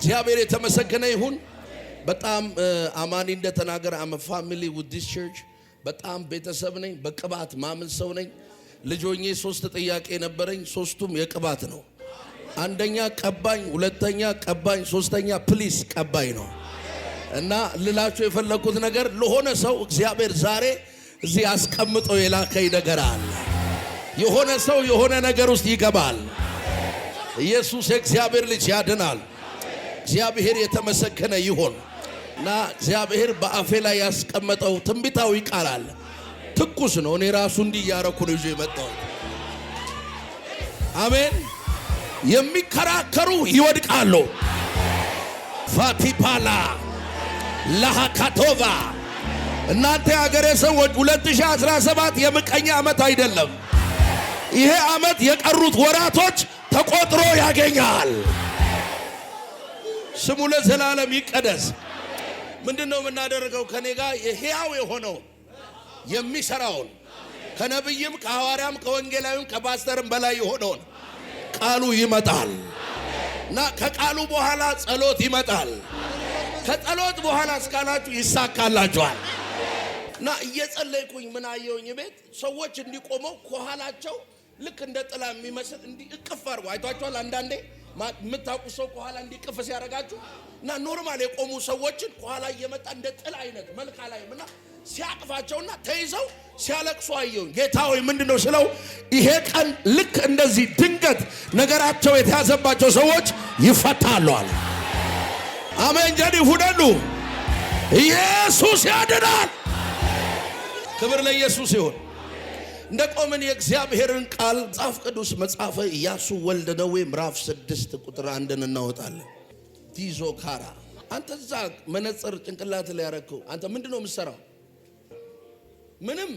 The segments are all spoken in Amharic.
እግዚአብሔር የተመሰገነ ይሁን። በጣም አማኒ እንደተናገረ አመ ፋሚሊ ዊዝ ዲስ ቸርች በጣም ቤተሰብ ነኝ። በቅባት ማምን ሰው ነኝ። ልጆኜ 3 ጥያቄ ነበረኝ። 3ቱም የቅባት ነው። አንደኛ ቀባኝ፣ ሁለተኛ ቀባኝ፣ ሶስተኛ ፕሊስ ቀባኝ ነው። እና ልላችሁ የፈለኩት ነገር ለሆነ ሰው እግዚአብሔር ዛሬ እዚህ አስቀምጠው የላከኝ ነገር አለ። የሆነ ሰው የሆነ ነገር ውስጥ ይገባል። ኢየሱስ የእግዚአብሔር ልጅ ያድናል። እግዚአብሔር የተመሰገነ ይሁን። እና እግዚአብሔር በአፌ ላይ ያስቀመጠው ትንቢታዊ ቃል አለ። ትኩስ ነው። እኔ ራሱ እንዲህ ያረኩ ነው ይዤ መጣሁ። አሜን። የሚከራከሩ ይወድቃሉ። ፋቲፓላ ለሃካቶቫ እናንተ ያገሬ ሰዎች 2017 የምቀኛ ዓመት አይደለም። ይሄ ዓመት የቀሩት ወራቶች ተቆጥሮ ያገኛል። ስሙ ለዘላለም ይቀደስ። ምንድነው የምናደርገው? ከኔ ጋር የሕያው የሆነው የሚሰራውን ከነብይም ከሐዋርያም ከወንጌላዊም ከፓስተርም በላይ የሆነውን ቃሉ ይመጣል እና ከቃሉ በኋላ ጸሎት ይመጣል። ከጸሎት በኋላ እስካላችሁ ይሳካላችኋል። እና እየጸለይኩኝ ምን አየሁኝ? ቤት ሰዎች እንዲቆመው ከኋላቸው ልክ እንደ ጥላ የሚመስል እንዲ እቅፍ አድርጎ አይቷቸዋል። አንዳንዴ የምታውቁ ሰው ከኋላ እንዲቅፍ ሲያደርጋችሁ እና ኖርማል የቆሙ ሰዎችን ከኋላ እየመጣ እንደ ጥላ አይነት መልካ ላይ ምና ሲያቅፋቸውና ተይዘው ሲያለቅሱ አየሁኝ። ጌታ ሆይ ምንድነው ስለው ይሄ ቀን ልክ እንደዚህ ድንገት ነገራቸው የተያዘባቸው ሰዎች ይፈታሉ አለ። አሜን። ጀዲ ሁደሉ ኢየሱስ ያድናል። ክብር ለኢየሱስ ይሁን። እንደ ቆምን የእግዚአብሔርን ቃል መጽሐፍ ቅዱስ መጽሐፈ ኢያሱ ወልደ ነዌ ምዕራፍ 6 ቁጥር 1 እናወጣለን። ዲዞ ካራ አንተ እዛ መነጽር ጭንቅላት ላይ ያረከው አንተ ምንድነው የምትሰራው? ምንም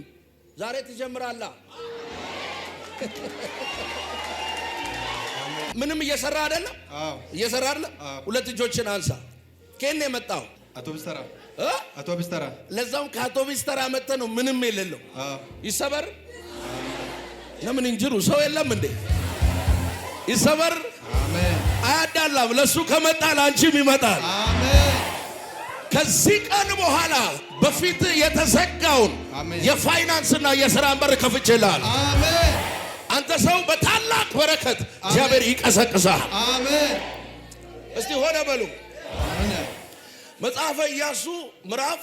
ዛሬ ትጀምራለህ። ምንም እየሰራ አይደለም? እየሰራ አይደለም? ሁለት እጆችን አንሳ። ከኔ የመጣው አውቶቡስ ተራ ለዛም ከአውቶቡስ ተራ መጥተ ነው ምንም የሌለው ይሰበር። ለምን እንጅሩ ሰው የለም እንዴ? ይሰበር። አሜን። አያዳላም። ለሱ ከመጣ ላንቺም ይመጣል። አሜን። ከዚህ ቀን በኋላ በፊት የተዘጋውን የፋይናንስና የሥራ በር ከፍቼልሃል። አሜን። አንተ ሰው በታላቅ በረከት እግዚአብሔር ይቀሰቅሳል። አሜን። እስቲ ሆነ በሉ። አሜን። መጽሐፈ ኢያሱ ምዕራፍ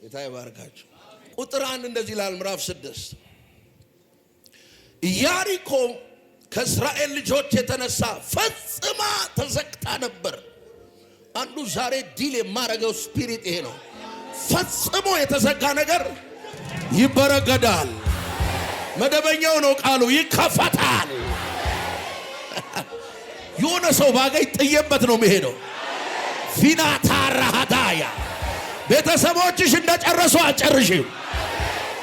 ጌታ ይባርካችሁ ቁጥር 1 እንደዚህ ይላል። ምዕራፍ 6 ኢያሪኮ ከእስራኤል ልጆች የተነሳ ፈጽማ ተዘግታ ነበር። አንዱ ዛሬ ዲል የማረገው ስፒሪት ይሄ ነው። ፈጽሞ የተዘጋ ነገር ይበረገዳል። መደበኛው ነው ቃሉ፣ ይከፈታል። የሆነ ሰው ባገኝ ጥየበት ነው የሚሄደው። ፊናታራ ሃዳያ ቤተሰቦችሽ እንደጨረሱ አጨርሽም።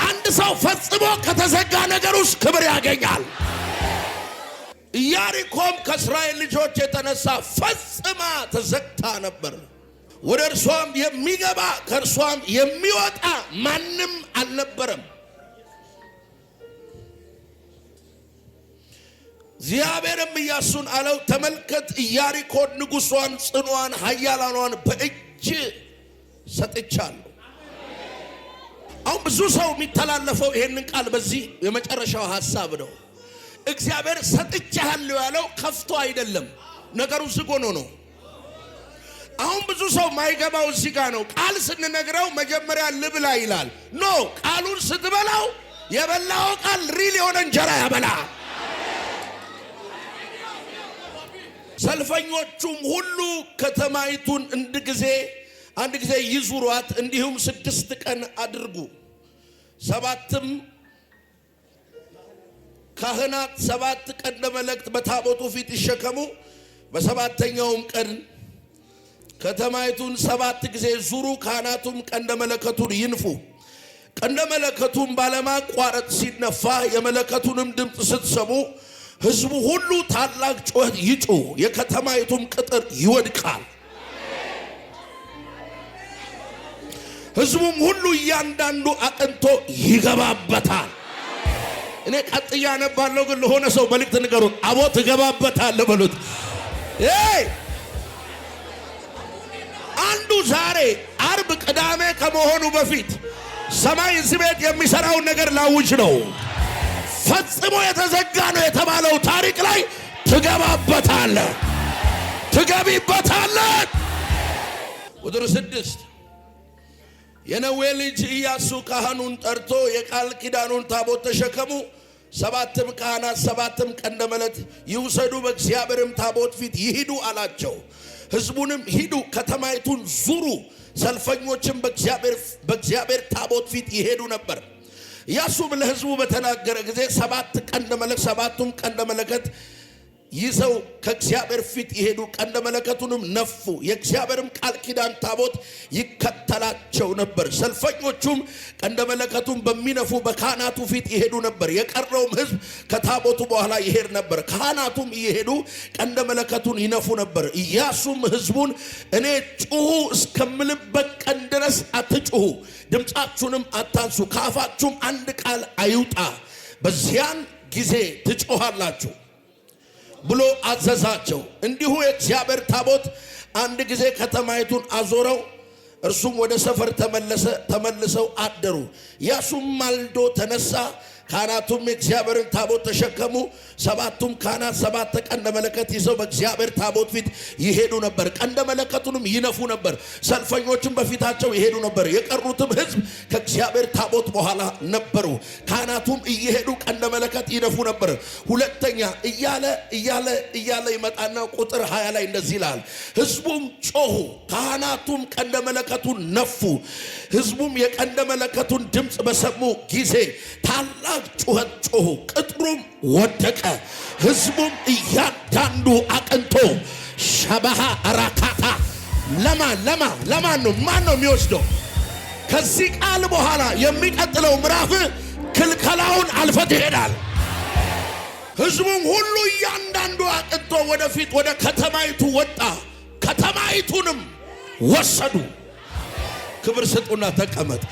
አንድ ሰው ፈጽሞ ከተዘጋ ነገር ውስጥ ክብር ያገኛል። ኢያሪኮም ከእስራኤል ልጆች የተነሳ ፈጽማ ተዘግታ ነበር። ወደ እርሷም የሚገባ ከእርሷም የሚወጣ ማንም አልነበረም። እግዚአብሔርም ኢያሱን አለው፣ ተመልከት ኢያሪኮን ንጉሷን፣ ጽኗን፣ ኃያላኗን በእጅ ሰጥቻለሁ። አሁን ብዙ ሰው የሚተላለፈው ይሄንን ቃል በዚህ የመጨረሻው ሐሳብ ነው። እግዚአብሔር ሰጥቻለሁ ያለው ከፍቶ አይደለም፣ ነገሩ ዝግ ሆኖ ነው። አሁን ብዙ ሰው ማይገባው እዚህ ጋር ነው። ቃል ስንነግረው መጀመሪያ ልብላ ይላል። ኖ ቃሉን ስትበላው የበላው ቃል ሪል የሆነ እንጀራ ያበላል። ሰልፈኞቹም ሁሉ ከተማይቱን አንድ ጊዜ ይዙሯት፣ እንዲሁም 6 ቀን አድርጉ። 7 ካህናት 7 ቀንደ መለከት በታቦቱ ፊት ይሸከሙ። በ7ኛውም ቀን ከተማይቱን 7 ጊዜ ዙሩ። ካህናቱም ቀንደ መለከቱን ይንፉ። ቀንደ መለከቱን ባለማቋረጥ ሲነፋ የመለከቱንም ድምፅ ስትሰሙ ሕዝቡ ሁሉ ታላቅ ጩኸት ይጩ፣ የከተማይቱም ቅጥር ይወድቃል። ሕዝቡም ሁሉ እያንዳንዱ አቅንቶ ይገባበታል። እኔ ቀጥያ ነባለሁ፣ ግን ለሆነ ሰው መልእክት ንገሩት። አቦ ትገባበታለህ በሉት። ዛሬ አርብ ቅዳሜ ከመሆኑ በፊት ሰማይ እዚህ ቤት የሚሰራውን ነገር ላውጅ ነው። ፈጽሞ የተዘጋ ነው የተባለው ታሪክ ላይ ትገባበታለህ፣ ትገቢበታለህ። ቁጥር 6 የነዌ ልጅ ኢያሱ ካህኑን ጠርቶ የቃል ኪዳኑን ታቦት ተሸከሙ፣ 7 ካህናት 7 ቀንደ መለከት ይውሰዱ፣ በእግዚአብሔርም ታቦት ፊት ይሂዱ አላቸው። ሕዝቡንም ሂዱ ከተማይቱን ዙሩ፣ ሰልፈኞችም በእግዚአብሔር ታቦት ፊት ይሄዱ ነበር። ኢያሱም ለሕዝቡ በተናገረ ጊዜ 7 ቀንደ መለከት 7ቱም ቀንደ መለከት ይዘው ከእግዚአብሔር ፊት ይሄዱ፣ ቀንደ መለከቱንም ነፉ። የእግዚአብሔርም ቃል ኪዳን ታቦት ይከተላቸው ነበር። ሰልፈኞቹም ቀንደ መለከቱን በሚነፉ በካህናቱ ፊት ይሄዱ ነበር። የቀረውም ሕዝብ ከታቦቱ በኋላ ይሄድ ነበር። ካህናቱም እየሄዱ ቀንደ መለከቱን ይነፉ ነበር። ኢያሱም ሕዝቡን እኔ ጩሁ እስከምልበት ቀን ድረስ አትጩሁ፣ ድምፃችሁንም አታንሱ፣ ከአፋችሁም አንድ ቃል አይውጣ፣ በዚያን ጊዜ ትጮኻላችሁ ብሎ አዘዛቸው። እንዲሁ የእግዚአብሔር ታቦት አንድ ጊዜ ከተማይቱን አዞረው፣ እርሱም ወደ ሰፈር ተመልሰው አደሩ። ኢያሱም ማልዶ ተነሳ፣ ካህናቱም የእግዚአብሔርን ታቦት ተሸከሙ። 7ቱም ካህናት 7 ቀንደ መለከት ይዘው በእግዚአብሔር ታቦት ፊት ይሄዱ ነበር፣ ቀንደ መለከቱንም ይነፉ ነበር። ሰልፈኞችም በፊታቸው ይሄዱ ነበር። የቀሩትም ሕዝብ ከእግዚአብሔር ታቦት በኋላ ነበሩ። ካህናቱም እየሄዱ ቀንደ መለከት ይነፉ ነበር። ሁለተኛ እያለ ይመጣና ቁጥር 20 ላይ እንደዚህ ይላል፣ ሕዝቡም ጮሁ፣ ካህናቱም ቀንደ መለከቱን ነፉ። ሕዝቡም የቀንደ መለከቱን ድምፅ በሰሙ ጊዜ ታላቅ ጩኸት ጮሁ፣ ቅጥሩም ወደቀ። ሕዝቡም እያንዳንዱ አቅንቶ ሸባሃ አራካታ ለማን ነው? ማን ነው የሚወስደው? ከዚህ ቃል በኋላ የሚቀጥለው ምዕራፍ ክልከላውን አልፈት ይሄዳል። ሕዝቡም ሁሉ እያንዳንዱ አቅንቶ ወደፊት ወደ ከተማይቱ ወጣ፣ ከተማይቱንም ወሰዱ። ክብር ስጡና ተቀመጥ።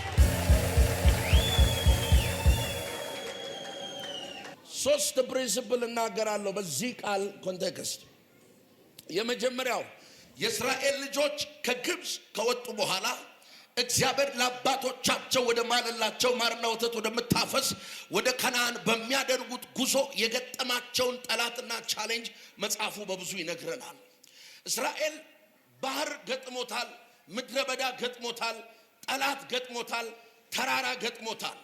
3 ፕሪንሲፕል እናገራለሁ በዚህ ቃል ኮንቴክስት። የመጀመሪያው የእስራኤል ልጆች ከግብፅ ከወጡ በኋላ እግዚአብሔር ለአባቶቻቸው ወደ ማለላቸው ማርና ወተት ወደምታፈስ ወደ ከነዓን በሚያደርጉት ጉዞ የገጠማቸውን ጠላትና ቻሌንጅ መጽሐፉ በብዙ ይነግረናል። እስራኤል ባህር ገጥሞታል፣ ምድረ በዳ ገጥሞታል፣ ጠላት ገጥሞታል፣ ተራራ ገጥሞታል።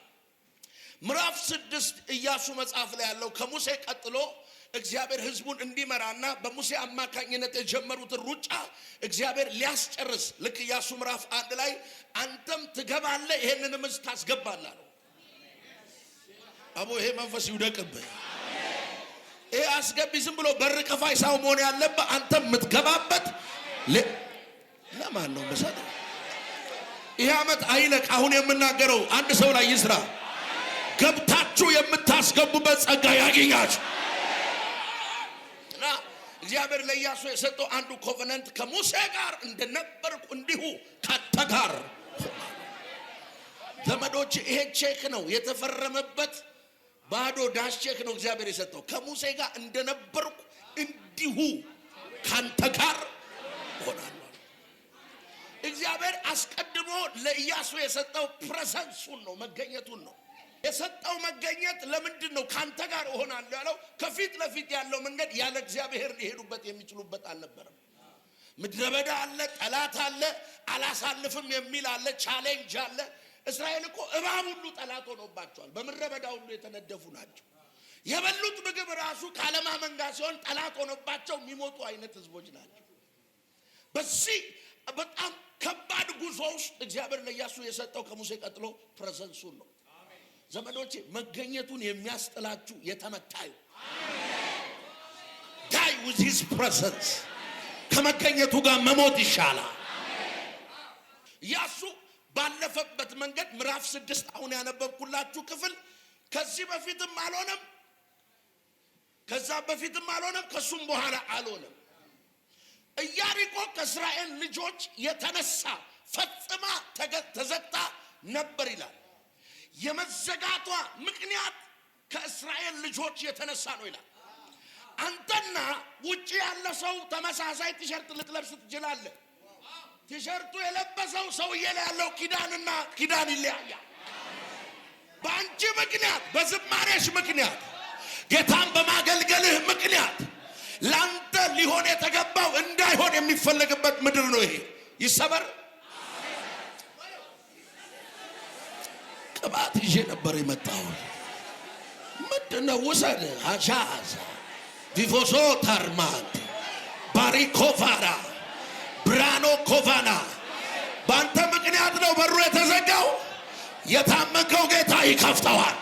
ምዕራፍ 6 ኢያሱ መጽሐፍ ላይ ያለው ከሙሴ ቀጥሎ እግዚአብሔር ሕዝቡን እንዲመራና በሙሴ አማካኝነት የጀመሩትን ሩጫ እግዚአብሔር ሊያስጨርስ ልክ ኢያሱ ምዕራፍ 1 ላይ አንተም ትገባለህ ይሄንንም ሕዝብ ታስገባለህ አለው። አቦ ይሄ መንፈስ ይውደቅብህ። ይሄ አስገቢ ዝም ብሎ በር ከፋይ ሳው መሆን ያለበት አንተም የምትገባበት ለማን ነው መሰለ? ይሄ ዓመት አይለቅ። አሁን የምናገረው አንድ ሰው ላይ ይስራ። ገብታችሁ የምታስገቡበት ጸጋ ያገኛችሁ። እና እግዚአብሔር ለኢያሱ የሰጠው አንዱ ኮቨናንት ከሙሴ ጋር እንደነበርኩ እንዲሁ ካንተ ጋር። ዘመዶች ይሄ ቼክ ነው የተፈረመበት፣ ባዶ ዳሽ ቼክ ነው እግዚአብሔር የሰጠው። ከሙሴ ጋር እንደነበርኩ እንዲሁ ካንተ ጋር ሆናለሁ። እግዚአብሔር አስቀድሞ ለኢያሱ የሰጠው ፕሬዘንሱን ነው፣ መገኘቱን ነው የሰጠው። መገኘት ለምንድን ነው ካንተ ጋር እሆናለሁ ያለው? ከፊት ለፊት ያለው መንገድ ያለ እግዚአብሔር ሊሄዱበት የሚችሉበት አልነበረም። ምድረ በዳ አለ፣ ጠላት አለ፣ አላሳልፍም የሚል አለ፣ ቻሌንጅ አለ። እስራኤል እኮ እባብ ሁሉ ጠላት ሆኖባቸዋል። በምድረ በዳ ሁሉ የተነደፉ ናቸው። የበሉት ምግብ ራሱ ካለማመን ጋር ሲሆን ጠላት ሆኖባቸው የሚሞቱ አይነት ህዝቦች ናቸው። በዚህ በጣም ከባድ ጉዞ ውስጥ እግዚአብሔር ለኢያሱ የሰጠው ከሙሴ ቀጥሎ ፕሬዘንሱን ነው። ዘመዶቼ መገኘቱን የሚያስጥላችሁ የተመታዩ die with his presence። ከመገኘቱ ጋር መሞት ይሻላል። ኢያሱ ባለፈበት መንገድ ምዕራፍ 6 አሁን ያነበብኩላችሁ ክፍል ከዚህ በፊትም አልሆነም፣ ከዛ በፊትም አልሆነም፣ ከሱም በኋላ አልሆነም። ኢያሪኮ ከእስራኤል ልጆች የተነሳ ፈጽማ ተዘግታ ነበር ይላል። የመዘጋቷ ምክንያት ከእስራኤል ልጆች የተነሳ ነው ይላል። አንተና ውጪ ያለ ሰው ተመሳሳይ ቲሸርት ልትለብስ ትችላለህ፣ ቲሸርቱ የለበሰው ሰውዬ ላይ ያለው ኪዳንና ኪዳን ይለያያል። በአንቺ ምክንያት፣ በዝማሬሽ ምክንያት፣ ጌታን በማገልገልህ ምክንያት ላንተ ሊሆን የተገባው እንዳይሆን የሚፈለግበት ምድር ነው ይሄ። ይሰበር። ቅባት ይዤ ነበር የመጣው። ምንድነው? ውሰድ። አሻዛ ቪቮሶ ታርማንት ባሪኮቫራ ብራኖ ኮቫና። በአንተ ምክንያት ነው በሩ የተዘጋው። የታመንከው ጌታ ይከፍተዋል።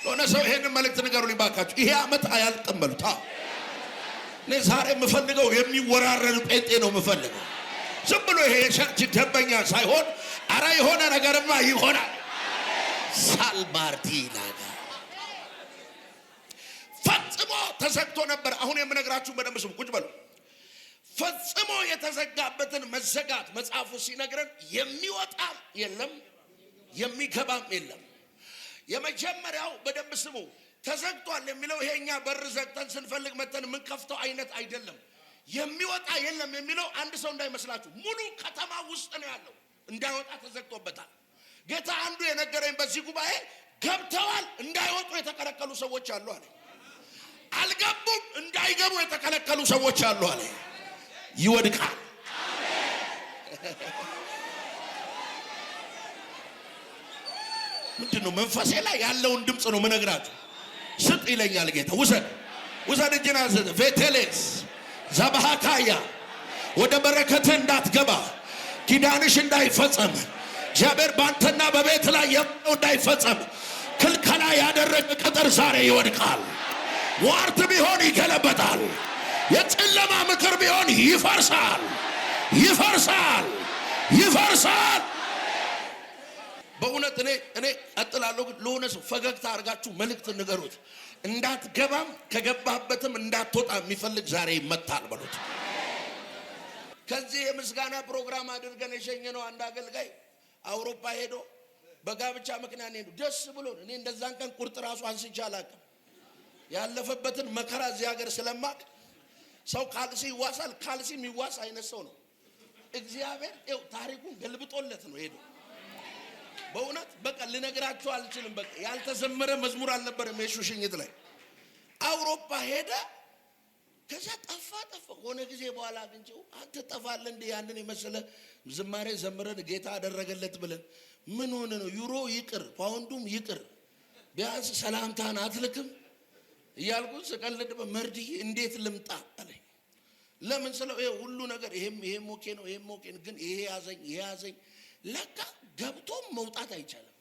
ሆነ ሰው ይሄንን መልእክት ንገሩልኝ ባካችሁ። ይሄ ዓመት አያልቅም በሉት። እኔ ዛሬ የምፈልገው የሚወራረድ ጴንጤ ነው የምፈልገው። ዝም ብሎ ይሄ የቸርች ደንበኛ ሳይሆን አረ የሆነ ነገርማ ይሆናል። ሳልባርዲና ፈጽሞ ተዘግቶ ነበር። አሁን የምነግራችሁ በደንብ ስሙ፣ ቁጭ በሉ። ፈጽሞ የተዘጋበትን መዘጋት መጽሐፉ ሲነግረን የሚወጣም የለም የሚገባም የለም። የመጀመሪያው በደንብ ስሙ፣ ተዘግቷል የሚለው ይሄኛ በር ዘግተን ስንፈልግ መተን የምንከፍተው አይነት አይደለም። የሚወጣ የለም የሚለው አንድ ሰው እንዳይመስላችሁ ሙሉ ከተማ ውስጥ ነው ያለው፣ እንዳይወጣ ተዘግቶበታል። ጌታ አንዱ የነገረኝ በዚህ ጉባኤ ገብተዋል እንዳይወጡ የተከለከሉ ሰዎች አሉ አለ። አልገቡም እንዳይገቡ የተከለከሉ ሰዎች አሉ አለ። ይወድቃል። ምንድነው? መንፈሴ ላይ ያለውን ድምፅ ነው ምነግራችሁ። ስጥ ይለኛል ጌታ። ውሰድ እጅና ዘደ ቬቴሌስ ዛባሃካያ ወደ በረከት እንዳትገባ፣ ኪዳንሽ እንዳይፈጸም፣ እግዚአብሔር ባንተና በቤት ላይ የምነው እንዳይፈጸም ክልከላ ያደረገ ቅጥር ዛሬ ይወድቃል። ሟርት ቢሆን ይገለበጣል። የጨለማ ምክር ቢሆን ይፈርሳል፣ ይፈርሳል፣ ይፈርሳል። በእውነት እኔ ቀጥላለሁ። ግን ለሆነ ሰው ፈገግታ አድርጋችሁ መልእክት ንገሩት። እንዳትገባም ከገባህበትም እንዳትወጣ የሚፈልግ ዛሬ ይመታል በሉት። ከዚህ የምስጋና ፕሮግራም አድርገን የሸኘነው አንድ አገልጋይ አውሮፓ ሄዶ በጋብቻ ምክንያት ሄዶ ደስ ብሎ እኔ እንደዛን ቀን ቁርጥ ራሱ አንስቼ አላውቅም። ያለፈበትን መከራ እዚህ ሀገር ስለማቅ ሰው ካልሲ ይዋሳል። ካልሲ የሚዋስ አይነት ሰው ነው። እግዚአብሔር ይኸው ታሪኩን ገልብጦለት ነው ሄዶ። በእውነት በቃ ልነግራችሁ አልችልም። በቃ ያልተዘመረ መዝሙር አልነበረም የሱ ሽኝት ላይ። አውሮፓ ሄደ። ከዛ ጠፋ። ሆነ ጊዜ በኋላ አግኝቼው አንተ ጠፋለህ እንዴ? ያንን የመሰለ ዝማሬ ዘምረን ጌታ አደረገለት ብለን ምን ሆነ ነው? ዩሮ ይቅር ፓውንዱም ይቅር ቢያንስ ሰላምታን አትልክም እያልኩ ስቀልድ መርድዬ እንዴት ልምጣ አለኝ። ለምን ስለው ይሄ ሁሉ ነገር ይሄም ኦኬ ነው፣ ይሄም ኦኬ ነው፣ ግን ይሄ ያዘኝ። ለካ ገብቶም መውጣት አይቻልም።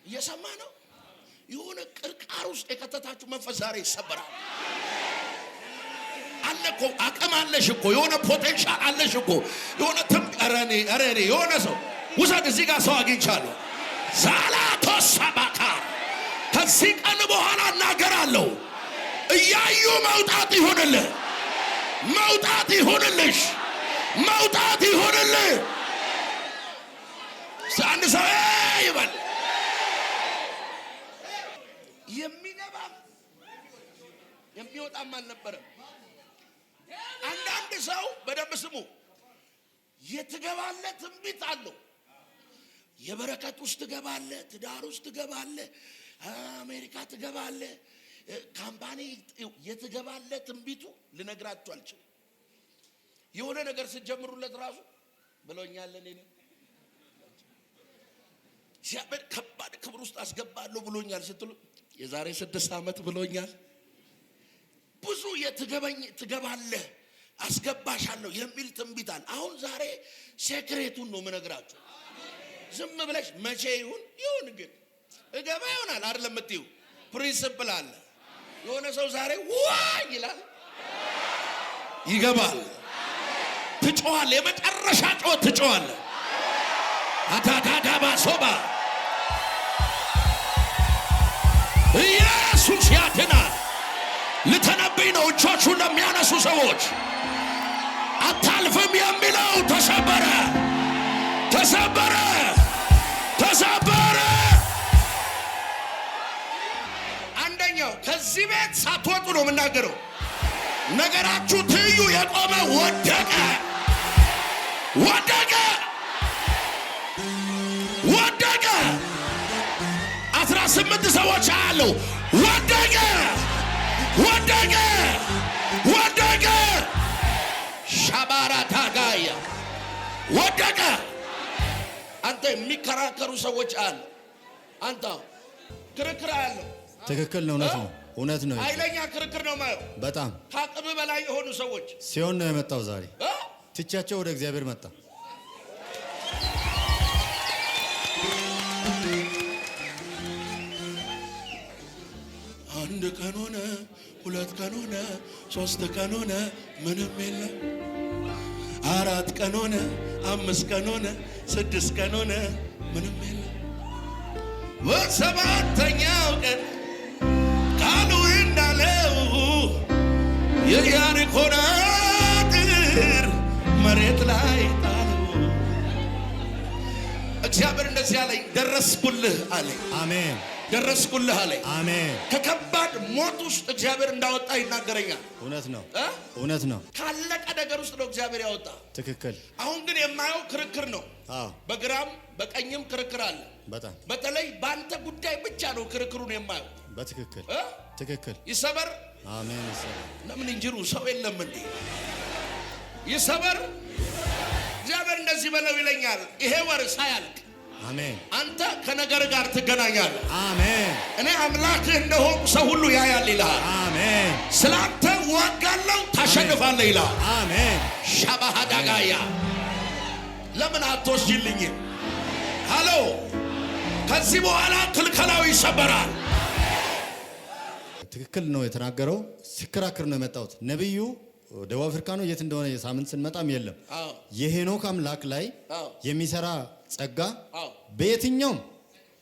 እየሰማ ነው። የሆነ ቅርቃር ውስጥ የከተታችሁ መንፈስ ዛሬ ይሰበራል። አለ እኮ አቅም አለሽ እኮ የሆነ ፖቴንሻል አለሽ እኮ የሆነ አረኔ የሆነ ሰው ውሰድ። እዚህ ጋር ሰው አግኝቻለሁ። ዛላቶሳባካ ከዚህ ቀን በኋላ እናገራለሁ። እያዩ መውጣት ይሁንልህ፣ መውጣት ይሁንልሽ፣ መውጣት ይሁንልህ። አንድ ሰው ይበል። የሚገባም የሚወጣም አልነበረም። አንዳንድ ሰው በደንብ ስሙ፣ የትገባለህ ትንቢት አለው። የበረከት ውስጥ ትገባለህ፣ ትዳር ውስጥ ትገባለህ፣ አሜሪካ ትገባለህ፣ ካምፓኒ የትገባለህ። ትንቢቱ ልነግራችሁ አልችልም። የሆነ ነገር ስትጀምሩለት ራሱ ብሎኛል። እኔ እግዚአብሔር ከባድ ክብር ውስጥ አስገባለሁ ብሎኛል ስትሉ የዛሬ 6 ዓመት ብሎኛል። ብዙ ትገባለህ አስገባሻለሁ የሚል ትንቢት አለ። አሁን ዛሬ ሴክሬቱን ነው የምነግራችሁ። ዝም ብለሽ መቼ ይሁን ግን እገባ ይሆናል አይደለም የምትይው ፕሪንሲፕል አለ። የሆነ ሰው ዛሬ ዋይ ይላል፣ ይገባል። ትጮሃል፣ የመጨረሻ ጮት ትጮሃል። አታዳዳባ ሶባ ኢየሱስ ያድናል። ልተነብይ ነው እጆቹን ለሚያነሱ ሰዎች። አታልፍም የሚለው ተሰበረ፣ ተሰበረ፣ ተሰበረ። አንደኛው ከዚህ ቤት ሳትወጡ ነው የምናገረው። ነገራችሁ ትይዩ የቆመ ወደቀ ወደቀ ወደቀ። 18 ሰዎች አሉ። ወደቀ ወደቀ ወደቀ። ሻባራ ታጋያ ወደቀ። አንተ የሚከራከሩ ሰዎች አሉ። አንተ ክርክር አለ። ትክክል ነው። እውነት ነው። ኃይለኛ ክርክር ነው ማለት በጣም ከአቅም በላይ የሆኑ ሰዎች ሲሆን ነው የመጣው። ዛሬ ትቻቸው ወደ እግዚአብሔር መጣ። አንድ ቀን ሆነ፣ 2 ቀን ሆነ፣ 3 ቀን ሆነ፣ ምንም የለም። 4 ቀን ሆነ፣ 5 ቀን ሆነ፣ 6 ቀን ሆነ፣ ምንም የለም። በሰባተኛው ቀን ቃሉ እንዳለው የኢያሪኮን አጥር መሬት ላይ ጣለው። እግዚአብሔር እንደዚህ አለኝ፣ ደረስኩልህ አለኝ። አሜን። ደረስኩልህ አለኝ። አሜን። ከከባድ ሞት ውስጥ እግዚአብሔር እንዳወጣ ይናገረኛል። እውነት ነው። እውነት ነው። ካለቀ ነገር ውስጥ ነው እግዚአብሔር ያወጣ። ትክክል። አሁን ግን የማየው ክርክር ነው። በግራም በቀኝም ክርክር አለ። በጣም በተለይ በአንተ ጉዳይ ብቻ ነው ክርክሩን የማየው። በትክክል ትክክል። ይሰበር። አሜን። ይሰበር። ለምን እንጅሩ ሰው የለም እንዴ? ይሰበር። እግዚአብሔር እንደዚህ በለው ይለኛል። ይሄ ወር ሳያልቅ አሜን አንተ ከነገር ጋር ትገናኛለህ። አሜን። እኔ አምላክህ እንደሆንኩ ሰው ሁሉ ያያል ይልሃል። አሜን። ስላንተ ዋጋለው ታሸንፋለህ ይልሃል። አሜን። ሻባሃዳጋያ ለምን አትወስጂልኝም? ሃሎ ከዚህ በኋላ ክልከላው ይሰበራል። ትክክል ነው የተናገረው። ሲከራከር ነው የመጣሁት። ነብዩ ደቡብ አፍሪካ ነው የት እንደሆነ የሳምንት ስንመጣም የለም። የሄኖክ አምላክ ላይ የሚሰራ ጸጋ በየትኛውም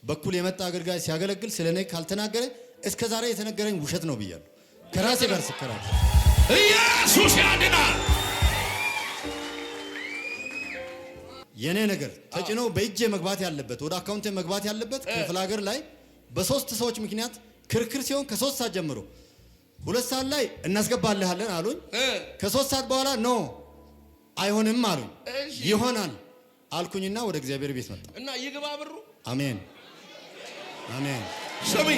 በኩል የመጣ አገልጋይ ሲያገለግል ስለኔ ካልተናገረ እስከ ዛሬ የተነገረኝ ውሸት ነው ብያለሁ። ከራሴ ጋር ሲከራከር ኢየሱስ ያድናል። የኔ ነገር ተጭኖ በእጄ መግባት ያለበት ወደ አካውንቴ መግባት ያለበት ክፍለ ሀገር ላይ በ3 ሰዎች ምክንያት ክርክር ሲሆን ከ3 ሰዓት ጀምሮ 2 ሰዓት ላይ እናስገባልሃለን አሉኝ። ከ3 ሰዓት በኋላ ኖ አይሆንም አሉኝ። ይሆናል አልኩኝና ወደ እግዚአብሔር ቤት መጣ እና ይግባ ብሩ። አሜን አሜን። ስሚ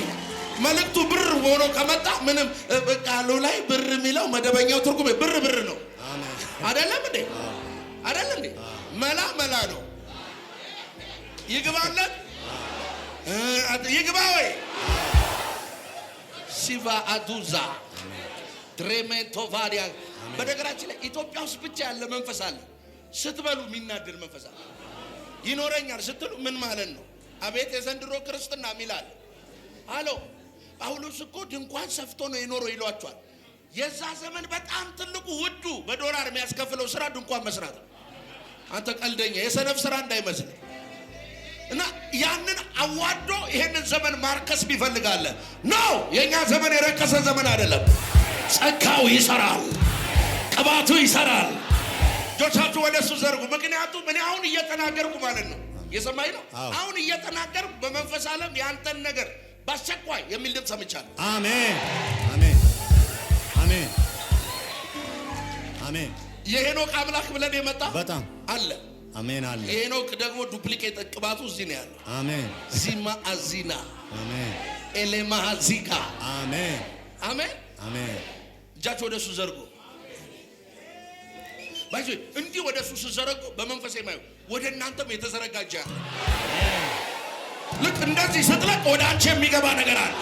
መልእክቱ ብር ሆኖ ከመጣ ምንም ቃሉ ላይ ብር የሚለው መደበኛው ትርጉም ብር ነው። አሜን አይደለም እንዴ? አይደለም እንዴ? መላ ነው። ይግባለት ይግባ ወይ ሲቫ አዱዛ ድሬሜቶቫዲያ። በነገራችን ላይ ኢትዮጵያ ውስጥ ብቻ ያለ መንፈስ አለ። ስትበሉ የሚናደድ መንፈስ አለ። ይኖረኛል ስትሉ ምን ማለት ነው? አቤት የዘንድሮ ክርስትና ሚላል አሎ ጳውሎስ እኮ ድንኳን ሰፍቶ ነው የኖረው ይሏቸዋል። የዛ ዘመን በጣም ትልቁ ውዱ በዶላር የሚያስከፍለው ስራ ድንኳን መስራት ነው። አንተ ቀልደኛ የሰነፍ ስራ እንዳይመስል እና ያንን አዋዶ ይሄንን ዘመን ማርከስ ቢፈልጋለ ነው። የኛ ዘመን የረከሰ ዘመን አይደለም። ጸጋው ይሰራል፣ ቅባቱ ይሰራል። ጆቻችሁ ወደሱ ዘርጉ። ምክንያቱም እኔ አሁን እየተናገርኩ ማለት ነው። የሰማይ ነው። አሁን እየተናገርኩ በመንፈስ ዓለም ያንተን ነገር በአስቸኳይ የሚል ድምፅ ሰምቻለሁ። አሜን አሜን አሜን አሜን። የሄኖክ አምላክ ብለን የመጣ በጣም አለ። አሜን አለ። የሄኖክ ደግሞ ዱፕሊኬት ቅባቱ እዚህ ነው ያለው። አሜን። ዚማ አዚና አሜን። ኤሌማ አዚካ አሜን አሜን አሜን። እጃችሁ ወደሱ ዘርጉ። ባይዞ እንዲህ ወደሱ ሲዘረጉ በመንፈስ የማዩ ወደ እናንተም የተዘረጋጃ ልክ እንደዚህ ስትለቅ ወደ አንቺ የሚገባ ነገር አለ።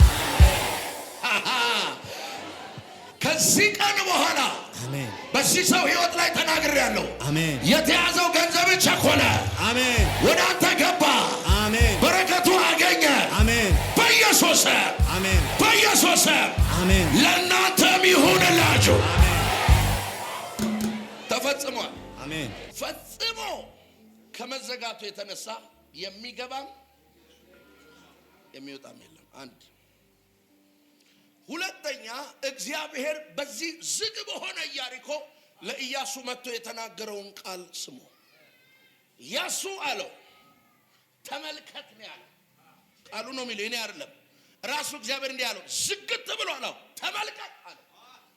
ከዚህ ቀን በኋላ አሜን በዚህ ሰው ህይወት ላይ ተናግሬያለሁ። አሜን። የተያዘው ገንዘብ ቸኮለ፣ አሜን፣ ወደ አንተ ገባ። አሜን። በረከቱ አገኘ። አሜን። በኢየሱስ አሜን፣ በኢየሱስ አሜን። ለእናንተም ይሁንላችሁ። ተፈጽሟል። አሜን። ፈጽሞ ከመዘጋቱ የተነሳ የሚገባም የሚወጣም የለም። አንድ ሁለተኛ እግዚአብሔር በዚህ ዝግ በሆነ ኢያሪኮ ለኢያሱ መጥቶ የተናገረውን ቃል ስሙ። ኢያሱ አለው ተመልከት ነው ያለው። ቃሉ ነው የሚለው እኔ አይደለም። ራሱ እግዚአብሔር እንዲህ አለው ዝግት ብሎ አለው ተመልከት አለው።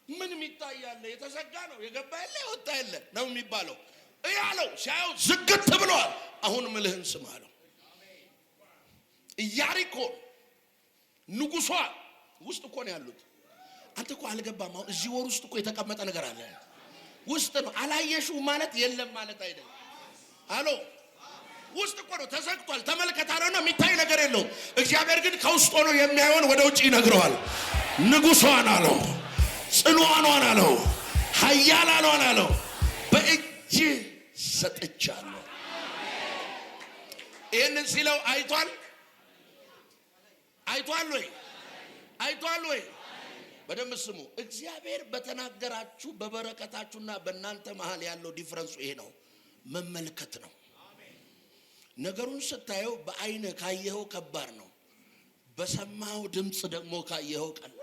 ምን ይታያል? የተዘጋ ነው፣ የገባ ያለ የወጣ ያለ ነው የሚባለው። ያለው ሲያየው ዝግት ብሏል። አሁን ምልህን ስማ አለው። ኢያሪኮ ንጉሷ ውስጥ እኮ ነው ያሉት። አንተ እኮ አልገባም። አሁን እዚህ ወር ውስጥ እኮ የተቀመጠ ነገር አለ ውስጥ ነው። አላየሽው ማለት የለም ማለት አይደለም። አሎ ውስጥ እኮ ነው፣ ተዘግቷል። ተመልከት አለውና የሚታይ ነገር የለውም። እግዚአብሔር ግን ከውስጥ ሆኖ የሚያየውን ወደ ውጭ ይነግረዋል። ንጉሷን አለው፣ ጽኑዓኗን አለው፣ ኃያላኗን አለው በእጅ ሰጥቻለሁ። ይህንን ሲለው አይቷል ወይ? አይቷል ወይ? በደንብ ስሙ። እግዚአብሔር በተናገራችሁ በበረከታችሁና በእናንተ መሃል ያለው ዲፍረንሱ ይሄ ነው፣ መመልከት ነው። ነገሩን ስታየው በአይነ ካየኸው ከባድ ነው፣ በሰማው ድምፅ ደግሞ ካየኸው ቀላል።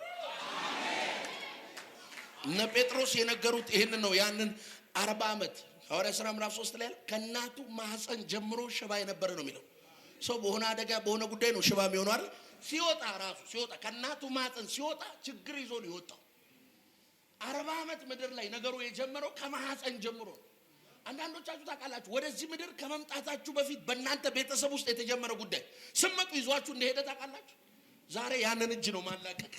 እነ ጴጥሮስ የነገሩት ይህን ነው። ያንን 40 ዓመት ሐዋርያ ሥራ ምዕራፍ 3 ላይ ከእናቱ ማህፀን ጀምሮ ሽባ የነበረ ነው የሚለው። ሰው በሆነ አደጋ በሆነ ጉዳይ ነው ሽባ የሚሆነው አይደል? ሲወጣ ከእናቱ ማህፀን ሲወጣ ችግር ይዞ ነው የወጣው። 40 ዓመት ምድር ላይ ነገሩ የጀመረው ከማህፀን ጀምሮ። አንዳንዶቻችሁ ታውቃላችሁ፣ ወደዚህ ምድር ከመምጣታችሁ በፊት በእናንተ ቤተሰብ ውስጥ የተጀመረ ጉዳይ ስመጡ ይዟችሁ እንደሄደ ታውቃላችሁ። ዛሬ ያንን እጅ ነው ማላቀቅ።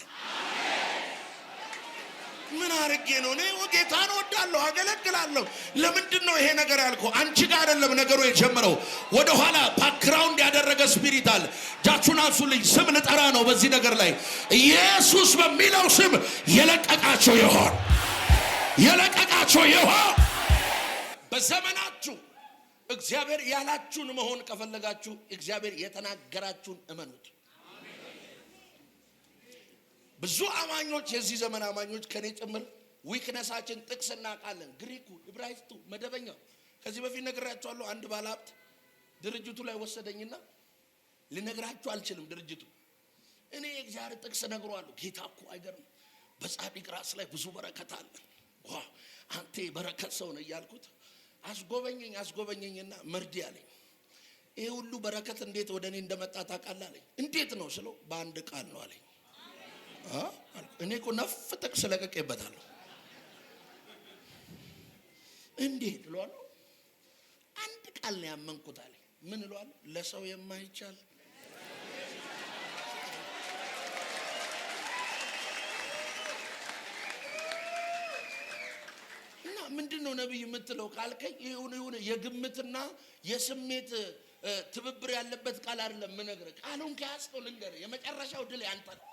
ምን አርጌ ነው እኔ ጌታን ወዳለሁ አገለግላለሁ። ለምንድን ነው ይሄ ነገር ያልከው? አንቺ ጋር አይደለም ነገሩ የጀመረው። ወደ ኋላ ባክግራውንድ ያደረገ ስፒሪት አለ። እጃችሁን አንሱልኝ። ስም ልጠራ ነው በዚህ ነገር ላይ። ኢየሱስ በሚለው ስም የለቀቃቸው ይሆን። በዘመናችሁ እግዚአብሔር ያላችሁን መሆን ከፈለጋችሁ እግዚአብሔር የተናገራችሁን እመኑት። ብዙ አማኞች የዚህ ዘመን አማኞች ከኔ ጭምር ዊክነሳችን ጥቅስ እናውቃለን። ግሪኩ፣ ዕብራይስጡ፣ መደበኛው። ከዚህ በፊት ነግራችኋለሁ። አንድ ባለሀብት ድርጅቱ ላይ ወሰደኝና ልነግራችሁ አልችልም። ድርጅቱ እኔ የእግዚአብሔር ጥቅስ ነግሯለሁ። ጌታ እኮ አይገርም፣ በጻድቅ ራስ ላይ ብዙ በረከት አለ። አንተ በረከት ሰው ነህ እያልኩት አስጎበኘኝና መርዲ አለኝ። ይሄ ሁሉ በረከት እንዴት ወደ እኔ እንደመጣ ታውቃለህ አለኝ። እንዴት ነው ስለው በአንድ ቃል ነው አለኝ። እኔ እኮ ነፍ ጥቅስ ለቀቄበታለሁ። እንዴት እለዋለሁ? አንድ ቃል ነው ያመንኩት አለኝ። ምን እለዋለሁ? ለሰው የማይቻል እና ምንድነው ነብይ የምትለው ካልከኝ ይሁን የግምትና የስሜት ትብብር ያለበት ቃል አይደለም። ምን ነገር ቃሉን ከያዝከው ልንገርህ፣ የመጨረሻው ድል ያንተ ነው።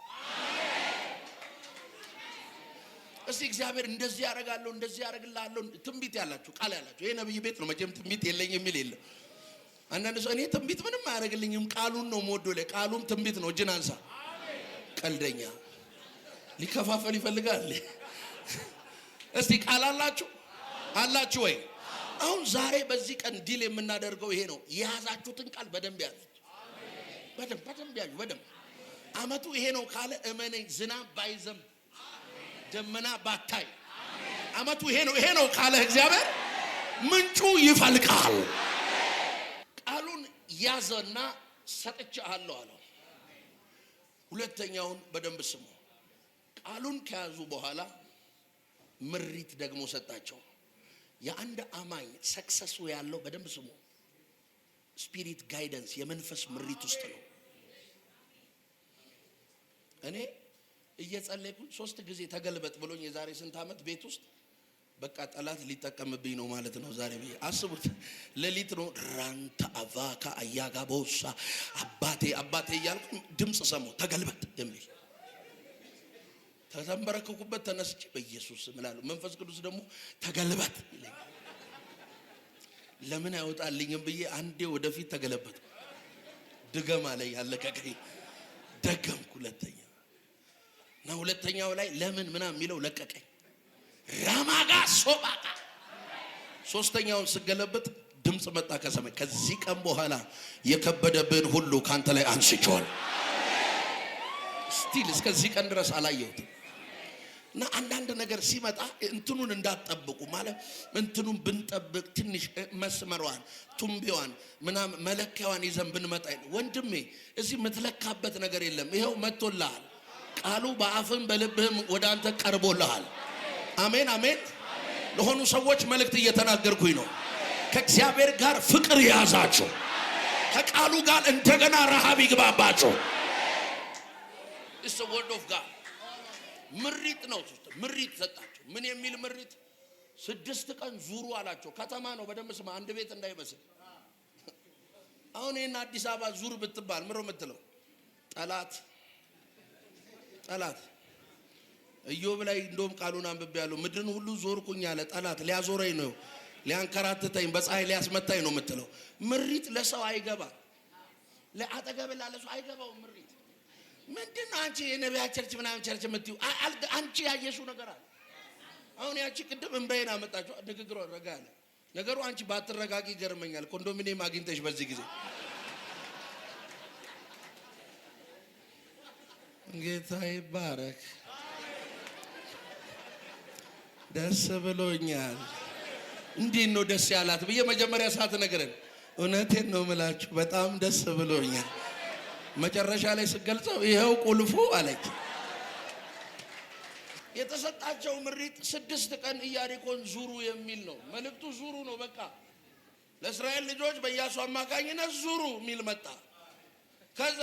እስቲ እግዚአብሔር እንደዚህ ያደርጋለሁ እንደዚህ ያደርግልሃለሁ ትንቢት ያላችሁ ቃል ያላችሁ፣ ይሄ ነብይ ቤት ነው መቼም ትንቢት የለኝም የሚል የለም። አንዳንድ ሰው እኔ ትንቢት ምንም አያደርግልኝም ቃሉን ነው ሞዶ ላይ ቃሉም ትንቢት ነው። እጅን አንሳ። ቀልደኛ ሊከፋፈል ይፈልጋል። እስቲ ቃል አላችሁ ወይ? አሁን ዛሬ በዚህ ቀን ዲል የምናደርገው ይሄ ነው። የያዛችሁትን ቃል በደንብ ያዙት። በደንብ ያዙ። አመቱ ይሄ ነው ካለ እመነኝ፣ ዝናብ ባይዘም ደመና ባታይ አመቱ ይሄ ነው ካለ እግዚአብሔር ምንጩ ይፈልቃል። ቃሉን ያዘና ሰጥቻለሁ አለው። ሁለተኛውን በደንብ ስሙ። ቃሉን ከያዙ በኋላ ምሪት ደግሞ ሰጣቸው። የአንድ አማኝ ሰክሰሱ ያለው በደንብ ስሙ፣ ስፒሪት ጋይደንስ የመንፈስ ምሪት ውስጥ ነው። እኔ እየጸለይኩ 3 ጊዜ ተገልበጥ ብሎኝ የዛሬ ስንት ዓመት ቤት ውስጥ በቃ ጠላት ሊጠቀምብኝ ነው ማለት ነው ዛሬ ብዬ አስቡት። ሌሊት ነው ራንታ አቫካ አያጋቦሳ አባቴ እያልኩ ድምፅ ሰማሁ፣ ተገልበጥ የሚል ተንበረከኩበት። ተነስቼ በኢየሱስ ስም እላለሁ። መንፈስ ቅዱስ ደግሞ ተገልበጥ ይለኛል። ለምን አይወጣልኝም ብዬ አንዴ ወደፊት ተገለበጥ። ድገም አለኝ፣ አለቀቀኝ። ደገምኩ ሁለተኛ እና ሁለተኛው ላይ ለምን ምናምን የሚለው ለቀቀኝ። ራማጋ ሶባካ ሶስተኛውን ስገለበጥ ድምፅ መጣ ከሰማይ፣ ከዚህ ቀን በኋላ የከበደብን ሁሉ ካንተ ላይ አንስቼዋለሁ። ስቲል እስከዚህ ቀን ድረስ አላየሁትም። እና አንዳንድ ነገር ሲመጣ እንትኑን እንዳትጠብቁ ማለት እንትኑን ብንጠብቅ ትንሽ መስመሯን ቱምቢዋን ምናምን መለኪያዋን ይዘን ብንመጣ ወንድሜ እዚህ የምትለካበት ነገር የለም። ይሄው መጥቶልሃል። ቃሉ በአፍም በልብህም ወደ አንተ ቀርቦልሃል። አሜን አሜን። ለሆኑ ሰዎች መልእክት እየተናገርኩኝ ነው። ከእግዚአብሔር ጋር ፍቅር ያዛችሁ፣ ከቃሉ ጋር እንደገና ረሃብ ይግባባችሁ። it's the word of God። ምሪት ነው። ምሪት ሰጣችሁ። ምን የሚል ምሪት? 6 ቀን ዙሩ አላቸው። ከተማ ነው፣ በደንብ ስማ፣ አንድ ቤት እንዳይመስል። አሁን ይሄን አዲስ አበባ ዙር ብትባል ምሮ የምትለው ጠላት ኢዮብ ላይ እንደውም ቃሉን አንብቤ ያለው ምድርን ሁሉ ዞርኩኝ አለ። ጠላት ሊያዞረኝ ነው፣ ሊያንከራትተኝ፣ በፀሐይ ሊያስመታኝ ነው የምትለው ምሪት ለሰው አይገባ፣ ለአጠገብ ላለ ሰው አይገባው ምሪት። ምንድነው አንቺ የነቢያ ቸርች ምናምን ቸርች የምትይው? አንቺ ያየሽው ነገር አለ። አሁን ያቺ ቅድም እንበይና መጣችሁ ንግግሯ ረጋ አለ ነገሩ። አንቺ ባትረጋጊ ይገርመኛል። ኮንዶሚኒየም አግኝተሽ በዚህ ጊዜ ጌታ ይባረክ። ደስ ብሎኛል። እንዴት ነው ደስ ያላት ብዬ መጀመሪያ ሰዓት ነገረን። እውነቴን ነው የምላችሁ በጣም ደስ ብሎኛል። መጨረሻ ላይ ስገልጸው ይሄው ቁልፉ አለች። የተሰጣቸው ምሪት 6 ቀን ኢያሪኮን ዙሩ የሚል ነው መልእክቱ። ዙሩ ነው በቃ። ለእስራኤል ልጆች በኢያሱ አማካኝነት ዙሩ የሚል መጣ። ከዛ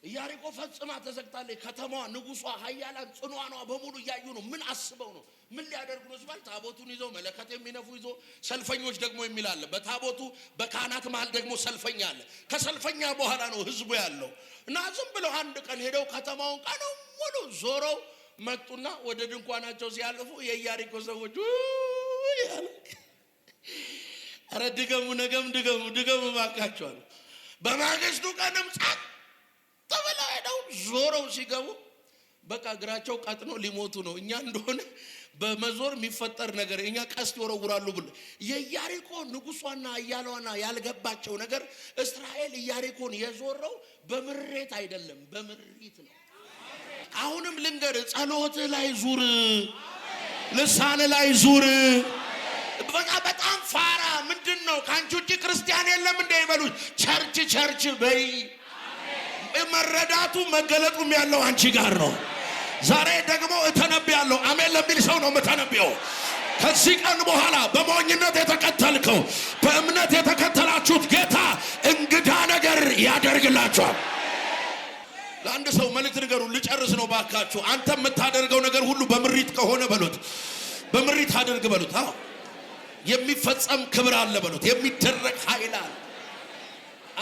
ኢያሪኮ ፈጽማ ተዘግታለች። ከተማዋ፣ ንጉሷ፣ ኃያላን ጽኗኗ በሙሉ እያዩ ነው። ምን አስበው ነው? ምን ሊያደርጉ ነው ሲባል ታቦቱን ይዘው መለከት የሚነፉ ይዘው ሰልፈኞች ደግሞ የሚል አለ። በታቦቱ በካህናት መሃል ደግሞ ሰልፈኛ አለ። ከሰልፈኛ በኋላ ነው ህዝቡ ያለው እና ዝም ብለው አንድ ቀን ሄደው ከተማውን ቀኑ ሙሉ ዞረው መጡና ወደ ድንኳናቸው ሲያልፉ የኢያሪኮ ሰዎች ያለ አረ ድገሙ ነገም ድገሙ ባካቸው አሉ። በማግስቱ ቀንም ጸጥ ተብለው ሄደው ዞረው ሲገቡ በቃ እግራቸው ቀጥኖ ሊሞቱ ነው። እኛ እንደሆነ በመዞር የሚፈጠር ነገር እኛ ቀስት ይወረውራሉ ብሎ የኢያሪኮ ንጉሷና ኃያሏና ያልገባቸው ነገር እስራኤል ኢያሪኮን የዞረው በምሬት አይደለም በምሪት ነው። አሁንም ልንገር፣ ጸሎት ላይ ዙር፣ ልሳን ላይ ዙር። በጣም ፋራ ምንድነው? ካንቺ ውጪ ክርስቲያን የለም እንደ ይበሉት ቸርች በይ። መረዳቱ መገለጡም ያለው አንቺ ጋር ነው። ዛሬ ደግሞ እተነብያለሁ። አሜን ለሚል ሰው ነው የምተነብየው። ከዚህ ቀን በኋላ በሞኝነት የተከተልከው በእምነት የተከተላችሁት ጌታ እንግዳ ነገር ያደርግላችኋል። ለአንድ ሰው መልእክት ንገሩ። ልጨርስ ነው ባካችሁ። አንተ የምታደርገው ነገር ሁሉ በምሪት ከሆነ በሉት፣ በምሪት አድርግ በሉት። አዎ የሚፈጸም ክብር አለ በሉት፣ የሚደረግ ኃይል አለ።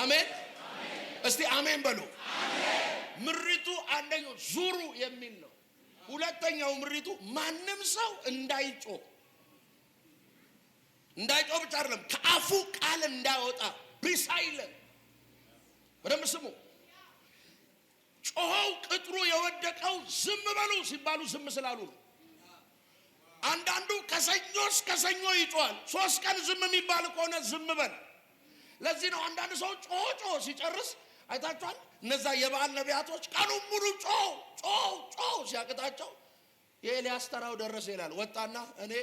አሜን። እስቲ አሜን በሉ። ምሪቱ አንደኛው ዙሩ የሚል ነው። ሁለተኛው ምሪቱ ማንም ሰው እንዳይጮህ ብቻ አይደለም፣ ከአፉ ቃል እንዳይወጣ ቢሳይለን። በደንብ ስሙ። ጮኸው ቅጥሩ የወደቀው ዝም በሉ ሲባሉ ዝም ስላሉ ነው። አንዳንዱ ከሰኞ እስከ ሰኞ ይጮሃል። 3 ቀን ዝም የሚባል ከሆነ ዝም በል። ለዚህ ነው አንዳንድ ሰው ጮሆ ሲጨርስ አይታችኋል። እነዛ የበዓል ነቢያቶች ቀኑን ሙሉ ጮ ሲያቅታቸው የኤልያስ ተራው ደረሰ ይላል። ወጣና እኔ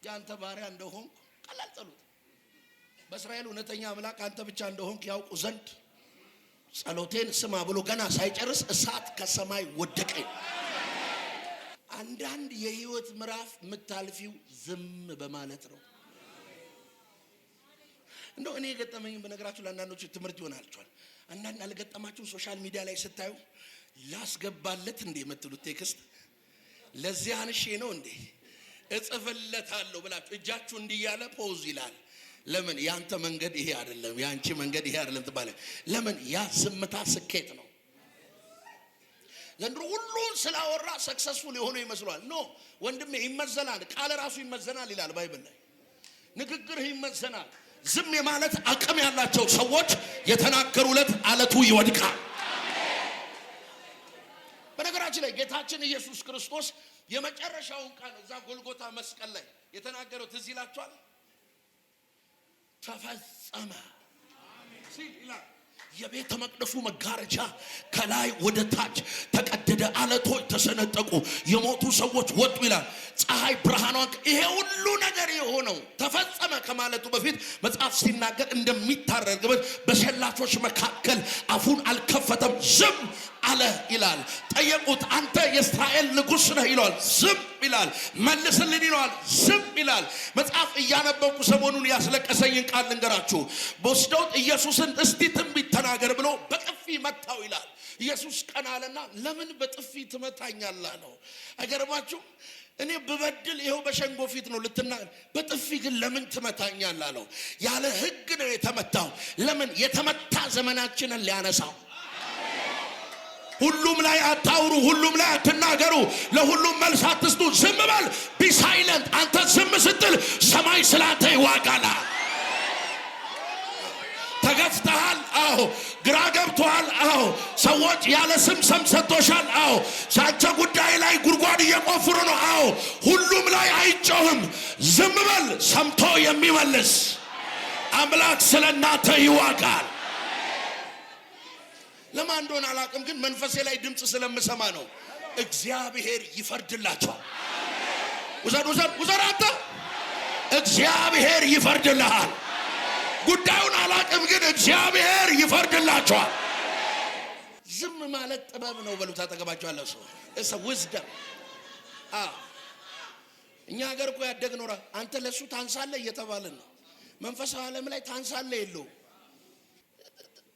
ያንተ ባሪያ እንደሆንኩ ቀላል ጸሎት በእስራኤል እውነተኛ አምላክ አንተ ብቻ እንደሆንክ ያውቁ ዘንድ ጸሎቴን ስማ ብሎ ገና ሳይጨርስ እሳት ከሰማይ ወደቀ። አንዳንድ የህይወት ምዕራፍ የምታልፊው ዝም በማለት ነው። እንደው እኔ የገጠመኝ በነገራችሁ ለአንዳንዶቹ ትምህርት ይሆናልችኋል። አንዳንድ አልገጠማችሁም? ሶሻል ሚዲያ ላይ ስታዩ ላስገባለት እንደ የምትሉት ቴክስት ለዚህ አንሼ ነው እንዴ እጽፍለታለሁ ብላችሁ እጃችሁ እንዲያለ ፖዝ ይላል። ለምን? ያንተ መንገድ ይሄ አይደለም፣ ያንቺ መንገድ ይሄ አይደለም ተባለ። ለምን? ያ ዝምታ ስኬት ነው። ዘንድሮ ሁሉን ስላወራ ሰክሰስፉል የሆነ ይመስላል። ኖ ወንድሜ፣ ይመዘናል። ቃል ራሱ ይመዘናል ይላል ባይብል ላይ። ንግግርህ ይመዘናል። ዝም የማለት አቅም ያላቸው ሰዎች የተናገሩለት አለቱ ይወድቃል። በነገራችን ላይ ጌታችን ኢየሱስ ክርስቶስ የመጨረሻውን ቃል እዛ ጎልጎታ መስቀል ላይ የተናገረው ትዝ ይላችኋል። ተፈጸመ ሲል ይላል። የቤተ መቅደሱ መጋረጃ ከላይ ወደ ታች ተቀደደ፣ አለቶች ተሰነጠቁ፣ የሞቱ ሰዎች ወጡ ይላል። ፀሐይ ብርሃኗን ይሄ ሁሉ ነገር የሆነው ተፈጸመ ከማለቱ በፊት መጽሐፍ ሲናገር እንደሚታረድ ገበዝ በሸላቾች መካከል አፉን አልከፈተም፣ ዝም አለ ይላል። ጠየቁት፣ አንተ የእስራኤል ንጉሥ ነህ ይለዋል፣ ዝም ይላል። መልስልን ይለዋል፣ ዝም ይላል። መጽሐፍ እያነበብኩ ሰሞኑን ያስለቀሰኝን ቃል ልንገራችሁ። በወስደውት ኢየሱስን እስቲ ትንቢት ተናገር ብሎ በጥፊ መታው ይላል። ኢየሱስ ቀና አለና ለምን በጥፊ ትመታኛለህ ነው። አይገርማችሁ? እኔ ብበድል ይኸው በሸንጎ ፊት ነው ልትናገር፣ በጥፊ ግን ለምን ትመታኛለህ አለው። ያለ ሕግ ነው የተመታው። ለምን? የተመታ ዘመናችንን ሊያነሳው። ሁሉም ላይ አታውሩ፣ ሁሉም ላይ አትናገሩ፣ ለሁሉም መልስ አትስጡ፣ ዝም በል፣ ቢ ሳይለንት። አንተ ዝም ስትል ሰማይ ስላንተ ይዋጋል። ተገፍተሃል፣ አዎ። ግራ ገብቶሃል፣ አዎ። ሰዎች ያለ ስም ሰጥቶሻል፣ አዎ። ሳንተ ጉዳይ ላይ ጉድጓድ እየቆፍሩ ነው፣ አዎ። ሁሉም ላይ አይጮህም፣ ዝም በል። ሰምቶ የሚመልስ አምላክ ስለናንተ ይዋጋል። ለማን እንደሆነ አላውቅም፣ ግን መንፈሴ ላይ ድምጽ ስለምሰማ ነው። እግዚአብሔር ይፈርድላቸዋል። ውዘር አንተ፣ እግዚአብሔር ይፈርድልሃል። ጉዳዩን አላውቅም፣ ግን እግዚአብሔር ይፈርድላቸዋል። ዝም ማለት ጥበብ ነው በሉት። አጠገባቸዋለሁ ሰው እሰ ዊዝደም። እኛ ሀገር እኮ ያደግነው አንተ ለሱ ታንሳለህ እየተባለን ነው። መንፈሳዊ ዓለም ላይ ታንሳለህ የለው።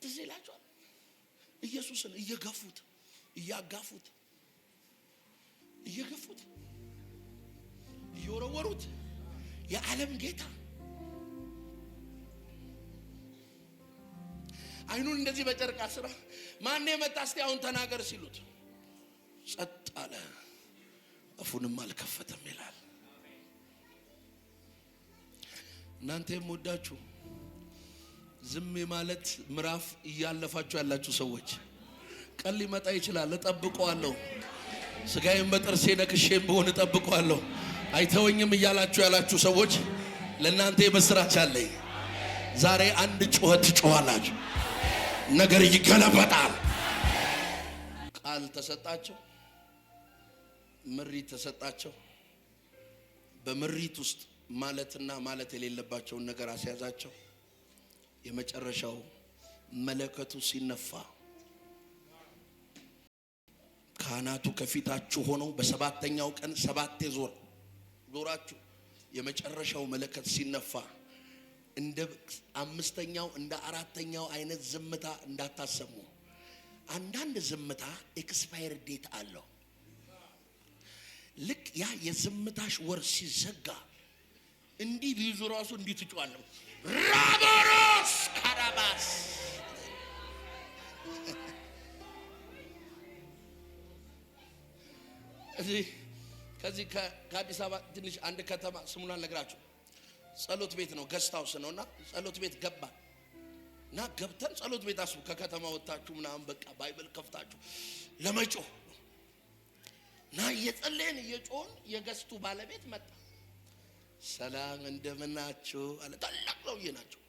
ትዝ ይላቸዋል ኢየሱስን እየገፉት እያጋፉት እየገፉት እየወረወሩት የዓለም ጌታ አይኑን እንደዚህ በጨርቅ አስራ ማን የመጣ እስቲ አሁን ተናገር ሲሉት ጸጥ አለ፣ አፉንም አልከፈተም ይላል። እናንተ የምወዳችሁ ዝም ማለት ምዕራፍ እያለፋችሁ ያላችሁ ሰዎች ቀን ሊመጣ ይችላል፣ እጠብቀዋለሁ። ስጋዬን በጥርሴ ነክሼም ብሆን እጠብቀዋለሁ። አይተወኝም እያላችሁ ያላችሁ ሰዎች ለእናንተ የምስራች አለኝ። ዛሬ አንድ ጩኸት ትጮኻላችሁ፣ ነገር ይገለበጣል። ቃል ተሰጣቸው፣ ምሪት ተሰጣቸው። በምሪት ውስጥ ማለትና ማለት የሌለባቸውን ነገር አስያዛቸው። የመጨረሻው መለከቱ ሲነፋ ካህናቱ ከፊታችሁ ሆነው በሰባተኛው ቀን ሰባቴ ዞራችሁ የመጨረሻው መለከት ሲነፋ እንደ አምስተኛው እንደ አራተኛው አይነት ዝምታ እንዳታሰሙ። አንዳንድ ዝምታ ኤክስፓየር ዴት አለው። ልክ ያ የዝምታሽ ወር ሲዘጋ እንዲህ ቢይዙ ራሱ እንዲህ ትጮኻለሁ። ራቦሮስ ካራባስ ከዚህ ከአዲስ አበባ ትንሽ አንድ ከተማ ስሙን አልነግራችሁ፣ ጸሎት ቤት ነው፣ ገስት ሃውስ ነውና ጸሎት ቤት ገባ እና ገብተን ጸሎት ቤት አስቡ። ከከተማ ወጣችሁ ምናምን በቃ ባይብል ከፍታችሁ ለመጮህ እና እየጸለየን እየጮህን የገስቱ ባለቤት መጣ። ሰላም እንደምናችሁ አለ። ታላቅ ሰውዬ ናቸው።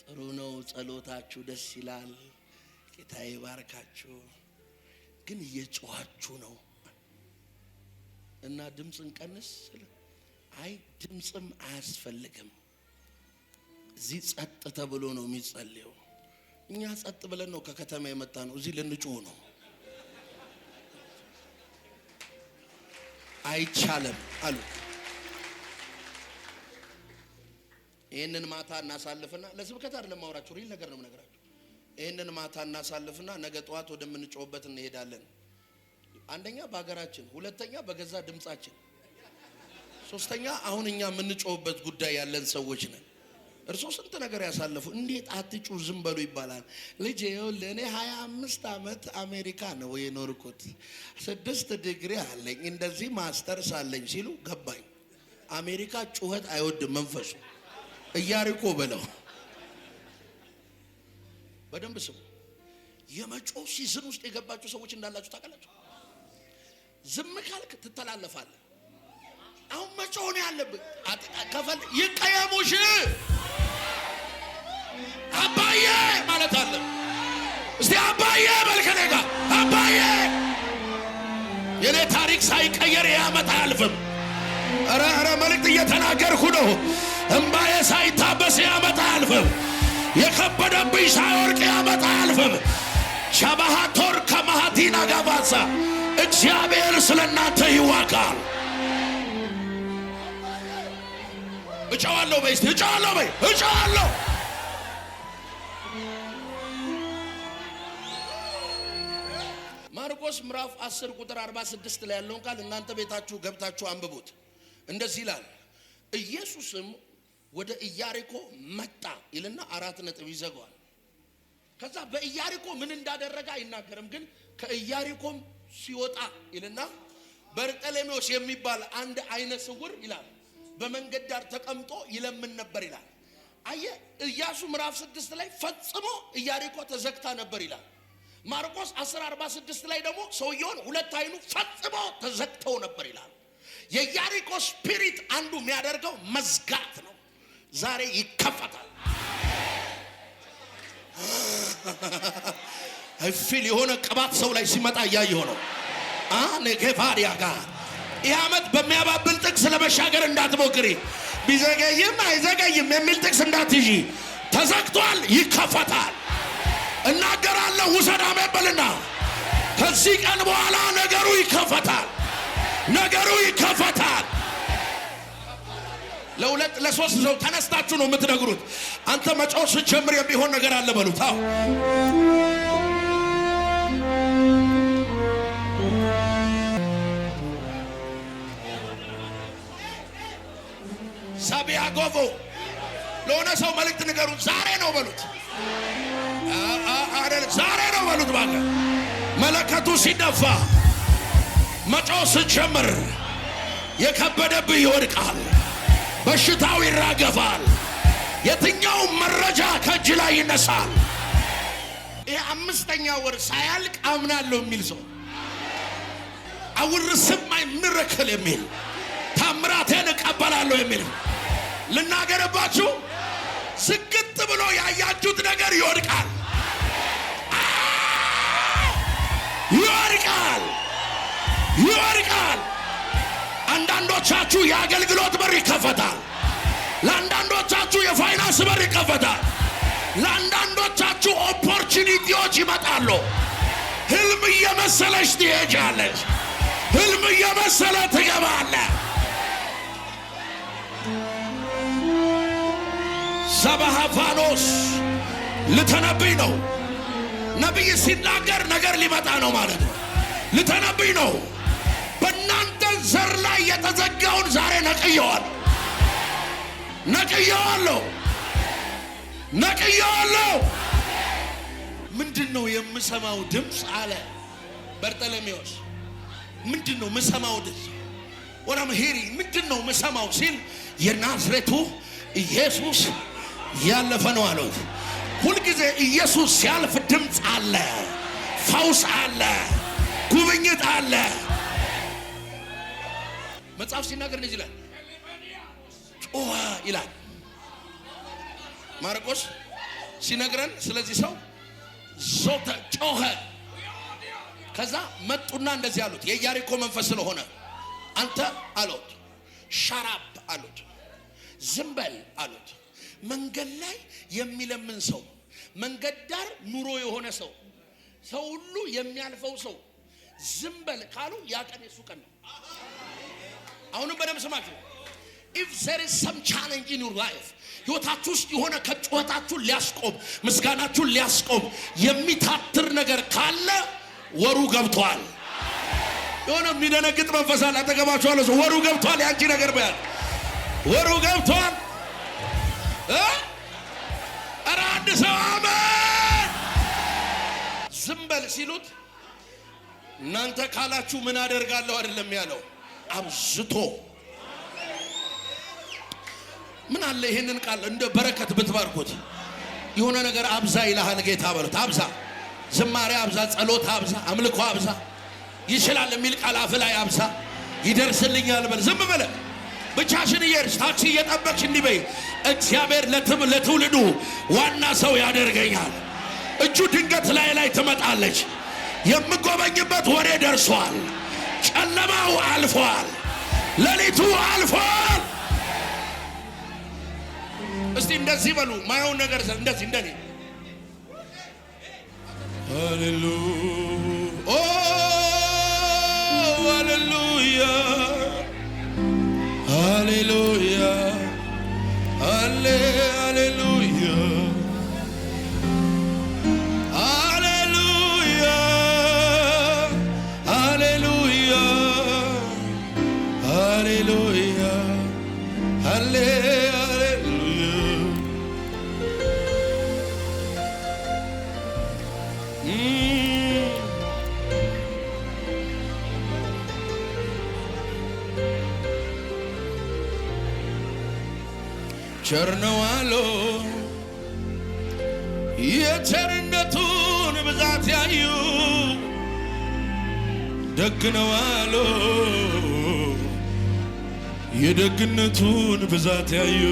ጥሩ ነው ጸሎታችሁ ደስ ይላል፣ ጌታ ይባርካችሁ፣ ግን እየጮኻችሁ ነው እና ድምፅን ቀንስ። አይ ድምፅም አያስፈልግም፣ እዚህ ጸጥ ተብሎ ነው የሚጸልየው። እኛ ጸጥ ብለን ነው ከከተማ የመጣ ነው፣ እዚህ ልንጮህ ነው። አይቻለም አሉ። ይሄንን ማታ እናሳልፍና ለስብከት አይደለም ማውራችሁ፣ ሪል ነገር ነው የምነግራችሁ። ይሄንን ማታ እናሳልፍና ነገ ጠዋት ወደምንጮህበት እንሄዳለን። አንደኛ በሀገራችን፣ ሁለተኛ በገዛ ድምጻችን፣ ሶስተኛ አሁን እኛ የምንጮህበት ጉዳይ ያለን ሰዎች ነን። እርሶ ስንት ነገር ያሳለፉ፣ እንዴት አትጩ ዝም በሉ ይባላል። ልጄ ይኸውልህ እኔ 25 ዓመት አሜሪካ ነው የኖርኩት፣ 6 ዲግሪ አለኝ፣ እንደዚህ ማስተርስ አለኝ ሲሉ ገባኝ። አሜሪካ ጩኸት አይወድም መንፈሱ። ኢያሪኮ በለው። በደንብ ስሙ። የመጮህ ሲዝን ውስጥ የገባችሁ ሰዎች እንዳላችሁ ታውቃላችሁ። ዝም ካልክ ትተላለፋለህ። አሁን መጮህ ነው ያለብህ። ከፈል ይቀየሙሽ አባዬ ማለት አለ። እስቲ አባዬ በልከኔ ጋር አባዬ። የኔ ታሪክ ሳይቀየር ያመጣ አልፍም። ኧረ መልእክት እየተናገርኩ ነው። እምባዬ ሳይታበስ ያመጣ አልፍም። የከበደብኝ ሳይወርቅ ያመጣ አልፍም። ሻባሃቶር ከማሃቲና ጋባሳ እግዚአብሔር ስለናንተ ይዋጋል። እጫዋለሁ በይ እስቲ እጫዋለሁ በይ እጫዋለሁ። ማርቆስ ምዕራፍ 10 ቁጥር 46 ላይ ያለውን ቃል እናንተ ቤታችሁ ገብታችሁ አንብቡት። እንደዚህ ይላል፣ ኢየሱስም ወደ ኢያሪኮ መጣ ይልና 4 ነጥብ ይዘጋዋል። ከዛ በኢያሪኮ ምን እንዳደረገ አይናገርም፣ ግን ከኢያሪኮም ሲወጣ ይልና በርጤሌሜዎስ የሚባል አንድ አይነ ስውር ይላል በመንገድ ዳር ተቀምጦ ይለምን ነበር ይላል። አየ ኢያሱ ምዕራፍ 6 ላይ ፈጽሞ ኢያሪኮ ተዘግታ ነበር ይላል። ማርቆስ 10:46 ላይ ደግሞ ሰውየውን 2 አይኑ ፈጽሞ ተዘግተው ነበር ይላል። የኢያሪኮ ስፒሪት አንዱ የሚያደርገው መዝጋት ነው። ዛሬ ይከፈታል። አይፊል የሆነ ቅባት ሰው ላይ ሲመጣ እያየሁ ነው። ነገፋሪያ ጋር ይህ ዓመት በሚያባብል ጥቅስ ለመሻገር እንዳትሞክሪ። ቢዘገይም አይዘገይም የሚል ጥቅስ እንዳትይዢ። ተዘግቷል፣ ይከፈታል። እናገራለሁ። ውሰድ አሜን በልና ከዚህ ቀን በኋላ ነገሩ ይከፈታል። ነገሩ ይከፈታል። ለሁለት ለሶስት ሰው ተነስታችሁ ነው የምትነግሩት። አንተ መጮህ ስትጀምር የሚሆን ነገር አለ በሉት። አዎ ሳቢያጎቮ ለሆነ ሰው መልእክት ንገሩት። ዛሬ ነው በሉት። ዛሬ ነው በሉት። ባለ መለከቱ ሲደፋ መጮህ ስትጀምር የከበደብህ ይወድቃል። በሽታው ይራገፋል። የትኛው መረጃ ከእጅ ላይ ይነሳል። ይህ 5ኛ ወር ሳያልቅ አምናለሁ የሚል ሰው አውርስም አይምረከል የሚል ታምራቴን እቀበላለሁ የሚል ልናገርባችሁ። ዝግት ብሎ ያያችሁት ነገር ይወድቃል፣ ይወድቃል፣ ይወድቃል። አንዳንዶቻችሁ የአገልግሎት በር ይከፈታል። ለአንዳንዶቻችሁ የፋይናንስ በር ይከፈታል። ለአንዳንዶቻችሁ ኦፖርቹኒቲዎች ይመጣሉ። ህልም እየመሰለች ትሄጃለች። ህልም እየመሰለ ትገባለህ። ሰባሃፋኖስ ልተነብይ ነው። ነቢይ ሲናገር ነገር ሊመጣ ነው ማለት ነው። ልተነብይ ነው። በእናንተ ዘር ላይ የተዘጋውን ዛሬ ነቅየዋል። ነቅየዋለሁ፣ ነቅየዋለሁ። ምንድነው የምሰማው ድምፅ አለ በርጤሌሜዎስ። ምንድነው የምሰማው ድምፅ? ወራም ሄሪ ምንድነው የምሰማው ሲል የናዝሬቱ ኢየሱስ ያለፈ ነው አሉት። ሁልጊዜ ኢየሱስ ሲያልፍ ድምፅ አለ፣ ፈውስ አለ፣ ጉብኝት አለ። መጽሐፍ ሲናገር እንደዚህ ይላል፣ ጮኸ ይላል። ማርቆስ ሲነግረን ስለዚህ ሰው ዞተ ጮኸ። ከዛ መጡና እንደዚህ አሉት፣ የኢያሪኮ መንፈስ ስለሆነ አንተ አሉት፣ ሻራፕ አሉት፣ ዝም በል አሉት። መንገድ ላይ የሚለምን ሰው፣ መንገድ ዳር ኑሮ የሆነ ሰው፣ ሰው ሁሉ የሚያልፈው ሰው ዝም በል ካሉ ያ ቀን የሱ ቀን ነው። አሁንም በደም ስማችሁ። if there is some challenge in your life ህይወታችሁ ውስጥ የሆነ ከጩኸታችሁ ሊያስቆም ምስጋናችሁን ሊያስቆም የሚታትር ነገር ካለ ወሩ ገብቷል። የሆነ የሚደነግጥ መንፈስ አለ አጠገባችሁ አለ። ወሩ ገብቷል። ያንቺ ነገር በያል ወሩ ገብቷል። ኧረ አንድ ሰው አሜን። ዝም በል ሲሉት እናንተ ካላችሁ ምን አደርጋለሁ አይደለም ያለው፣ አብዝቶ ምን አለ ይሄንን ቃል እንደ በረከት ብትባርኩት። የሆነ ነገር አብዛ ይልሃል ጌታ በሉት። አብዛ፣ ዝማሬ አብዛ፣ ጸሎት አብዛ፣ አምልኮ አብዛ፣ ይችላል የሚል ቃል አፍ ላይ አብዛ፣ ይደርስልኛል በል። ዝም በለ ብቻሽን እየሄድሽ ታክሲ እየጠበቅሽ እንዲህ በይ፣ እግዚአብሔር ለትውልዱ ዋና ሰው ያደርገኛል። እጁ ድንገት ላይ ትመጣለች። የምጎበኝበት ወሬ ደርሷል። ጨለማው አልፏል። ሌሊቱ አልፏል። እስቲ እንደዚህ በሉ። ማየውን ነገር እንደዚህ እንደኔ ሃሌሉያ ኦ ሃሌሉያ ሃሌሉያ ሃሌሉያ ሃሌሉያ ሃሌሉያ ሃሌሉያ ሃሌሉያ ቸር ነው አሉ የቸርነቱን ብዛት ያዩ፣ ደግ ነው አሉ የደግነቱን ብዛት ያዩ።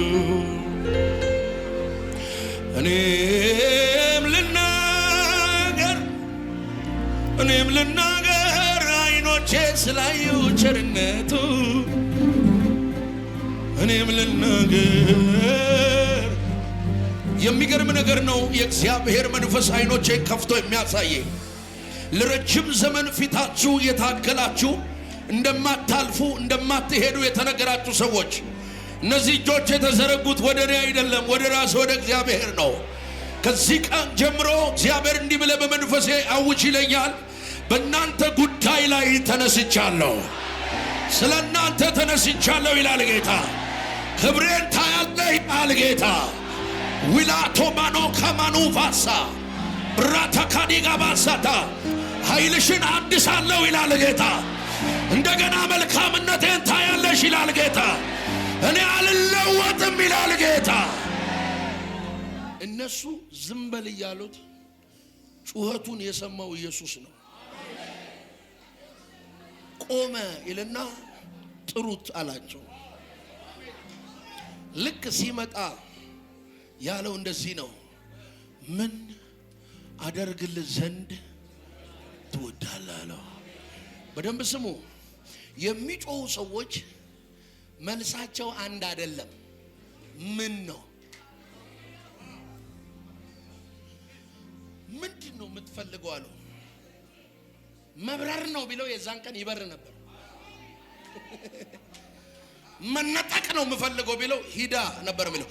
እኔም ልናገር አይኖቼ ስላዩ ቸርነቱ፣ እኔም ልናገር። የሚገርም ነገር ነው። የእግዚአብሔር መንፈስ አይኖቼ ከፍቶ የሚያሳየኝ ለረጅም ዘመን ፊታችሁ የታገላችሁ እንደማታልፉ እንደማትሄዱ የተነገራችሁ ሰዎች፣ እነዚህ እጆች የተዘረጉት ወደ እኔ አይደለም፣ ወደ ራስ ወደ እግዚአብሔር ነው። ከዚህ ቀን ጀምሮ እግዚአብሔር እንዲህ ብለ በመንፈሴ አውጅ ይለኛል፣ በእናንተ ጉዳይ ላይ ተነስቻለሁ፣ ስለ እናንተ ተነስቻለሁ ይላል ጌታ። ክብሬን ታያለህ ይላል ጌታ። ዊላቶ ማኖ ከማኑ ቫሳ ብራታ ካዲጋ ባሳታ ኃይልሽን አድሳለሁ ይላል ጌታ። እንደገና መልካምነቴን ታያለሽ ይላል ጌታ። እኔ አልለወጥም ይላል ጌታ። እነሱ ዝም በል እያሉት ጩኸቱን የሰማው ኢየሱስ ነው። ቆመ ይልና ጥሩት አላቸው። ልክ ሲመጣ ያለው እንደዚህ ነው፣ ምን አደርግልህ ዘንድ ትወዳለህ አለው። በደንብ ስሙ። የሚጮሁ ሰዎች መልሳቸው አንድ አይደለም። ምን ነው? ምንድን ነው የምትፈልገው አለው። መብረር ነው ቢለው የዛን ቀን ይበር ነበር። መነጠቅ ነው የምፈልገው ቢለው ሂዳ ነበር የሚለው።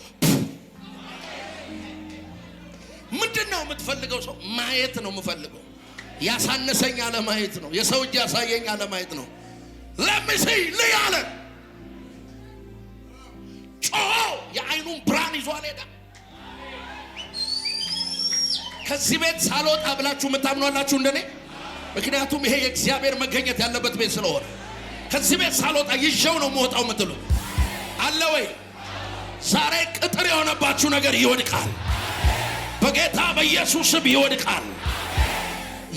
ምንድን ነው የምትፈልገው? ሰው ማየት ነው የምፈልገው። ያሳነሰኝ አለ ማየት ነው። የሰው እጅ ያሳየኝ አለ ማየት ነው። ለምሲ ልያለ ጮሆ የአይኑን ብርሃን ይዟል ሄዳ። ከዚህ ቤት ሳልወጣ ብላችሁ የምታምኗላችሁ እንደኔ? ምክንያቱም ይሄ የእግዚአብሔር መገኘት ያለበት ቤት ስለሆነ ከዚህ ቤት ሳልወጣ ይዤው ነው የምወጣው የምትሉ አለ ወይ? ዛሬ ቅጥር የሆነባችሁ ነገር ይወድቃል። በጌታ በኢየሱስም ይወድቃል።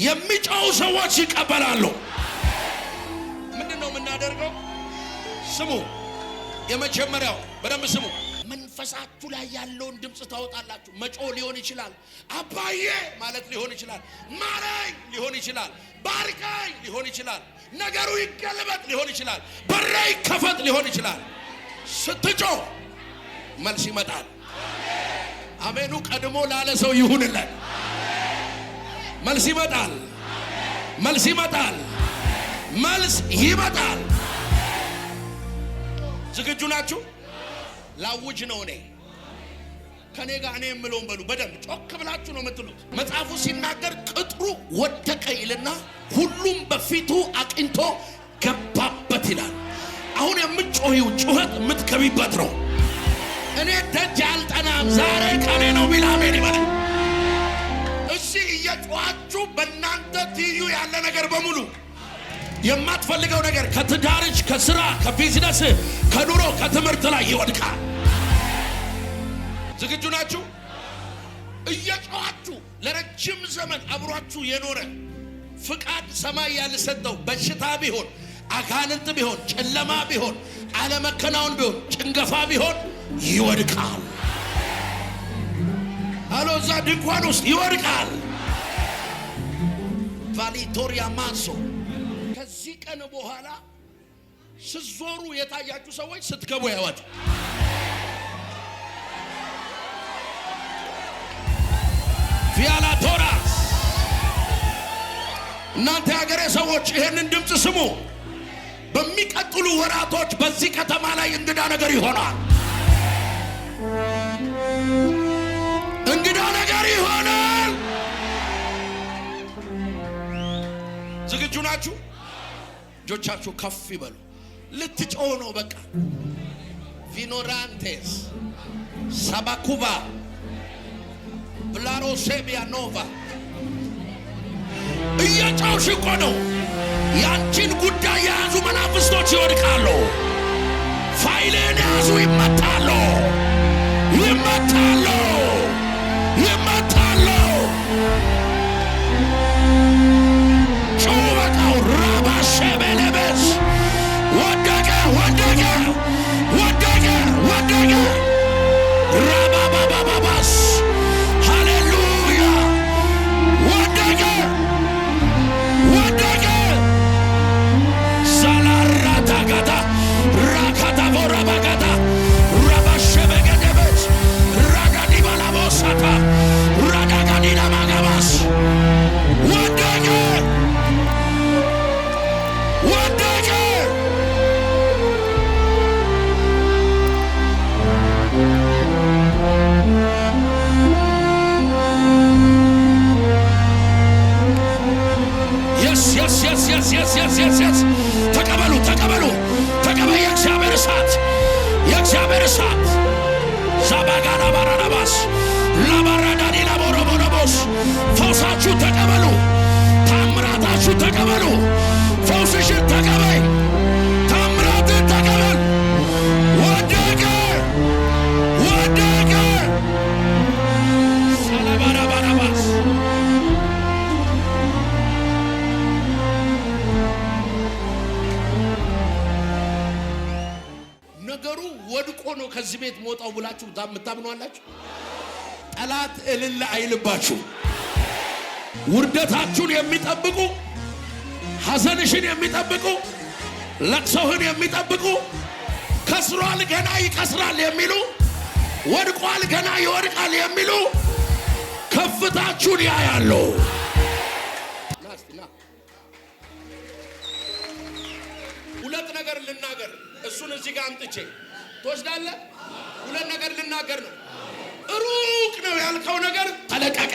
የሚጮሁ ሰዎች ይቀበላሉ። ምንድን ነው የምናደርገው? ስሙ። የመጀመሪያው በደንብ ስሙ። መንፈሳችሁ ላይ ያለውን ድምፅ ታወጣላችሁ። መጮህ ሊሆን ይችላል። አባዬ ማለት ሊሆን ይችላል። ማረኝ ሊሆን ይችላል። ባርካኝ ሊሆን ይችላል። ነገሩ ይገልበጥ ሊሆን ይችላል። በሬ ይከፈት ሊሆን ይችላል። ስትጮህ መልስ ይመጣል። አሜኑ ቀድሞ ላለ ሰው ይሁንለት። መልስ ይመጣል። መልስ ይመጣል። መልስ ይመጣል። ዝግጁ ናችሁ? ላውጅ ነው። እኔ ከኔ ጋር እኔ የምለውን በሉ። በደንብ ጮክ ብላችሁ ነው የምትሉት። መጽሐፉ ሲናገር ቅጥሩ ወደቀ ይልና ሁሉም በፊቱ አቅንቶ ገባበት ይላል። አሁን የምትጮሂው ጩኸት የምትገቢበት ነው። እኔ ደጅ አልጠናም ዛሬ ቀኔ ነው ቢል አሜን ይበል። እሺ እየጮኻችሁ በእናንተ ትይዩ ያለ ነገር በሙሉ የማትፈልገው ነገር ከትዳርሽ፣ ከስራ፣ ከቢዝነስ፣ ከኑሮ፣ ከትምህርት ላይ ይወድቃል። ዝግጁ ናችሁ? እየጮኻችሁ ለረጅም ዘመን አብሯችሁ የኖረ ፍቃድ ሰማይ ያልሰጠው በሽታ ቢሆን አጋንንት ቢሆን ጨለማ ቢሆን አለመከናወን ቢሆን ጭንገፋ ቢሆን ይወድቃል። አሎ እዛ ድንኳን ውስጥ ይወድቃል። ቫሊቶሪያ ማንሶ ከዚህ ቀን በኋላ ስትዞሩ የታያችሁ ሰዎች ስትገቡ ያወጡ። ቪያላቶራስ እናንተ ያገሬ ሰዎች ይሄንን ድምፅ ስሙ። በሚቀጥሉ ወራቶች በዚህ ከተማ ላይ እንግዳ ነገር ይሆናል። እንግዳ ነገር ይሆናል። ዝግጁ ናችሁ? እጆቻችሁ ከፍ ይበሉ። ልትጮህ ነው በቃ። ቪኖራንቴስ ሳባኩባ ብላሮሴቢያ ኖቫ እየጮህሽ እኮ ነው። ያንቺን ጉዳይ የያዙ መናፍስቶች ይወድቃሉ። ፋይልን የያዙ ይመታሉ፣ ይመታሉ፣ ይመታሉ። ጩኸታው ራባሸበለበስ ወደቀ፣ ወደቀ፣ ወደቀ፣ ወደቀ። ራባባባባስ ሃሌሉያ ወደቀ፣ ወደቀ። ሳላራታጋታ ራካታ ቦራባጋታ ራባሸበገደበስ ራጋዲባላቦሳታ ራዳጋዲና ማጋባስ ወደቀ፣ ወደቀ። የስ ተቀበሉ፣ ተቀበሉ፣ ተቀበሉ። የእግዚአብሔር እሳት፣ የእግዚአብሔር እሳት ዛባጋና ባራዳባስ ላባራዳኒ ላቦሮቦሮቦስ ፈውሳችሁ ተቀበሉ፣ ታምራታችሁ ተቀበሉ። ፈውስሽን ተቀበይ፣ ታምራትን ተቀበል። ወደቀ፣ ወደቀ። ሳላባራባራባስ ነገሩ ወድቆ ነው ከዚህ ቤት ሞጣው ብላችሁ የምታምኗላችሁ? ጠላት እልል አይልባችሁ። ውርደታችሁን የሚጠብቁ ሐዘንሽን የሚጠብቁ ለቅሶህን የሚጠብቁ ከስሯል ገና ይከስራል የሚሉ ወድቋል ገና ይወድቃል የሚሉ ከፍታችሁን ያያሉ። ሁለት ነገር ልናገር። እሱን እዚህ ጋር አምጥቼ ትወስዳለህ። ሁለት ነገር ልናገር ነው። ሩቅ ነው ያልከው ነገር ተለቀቀ።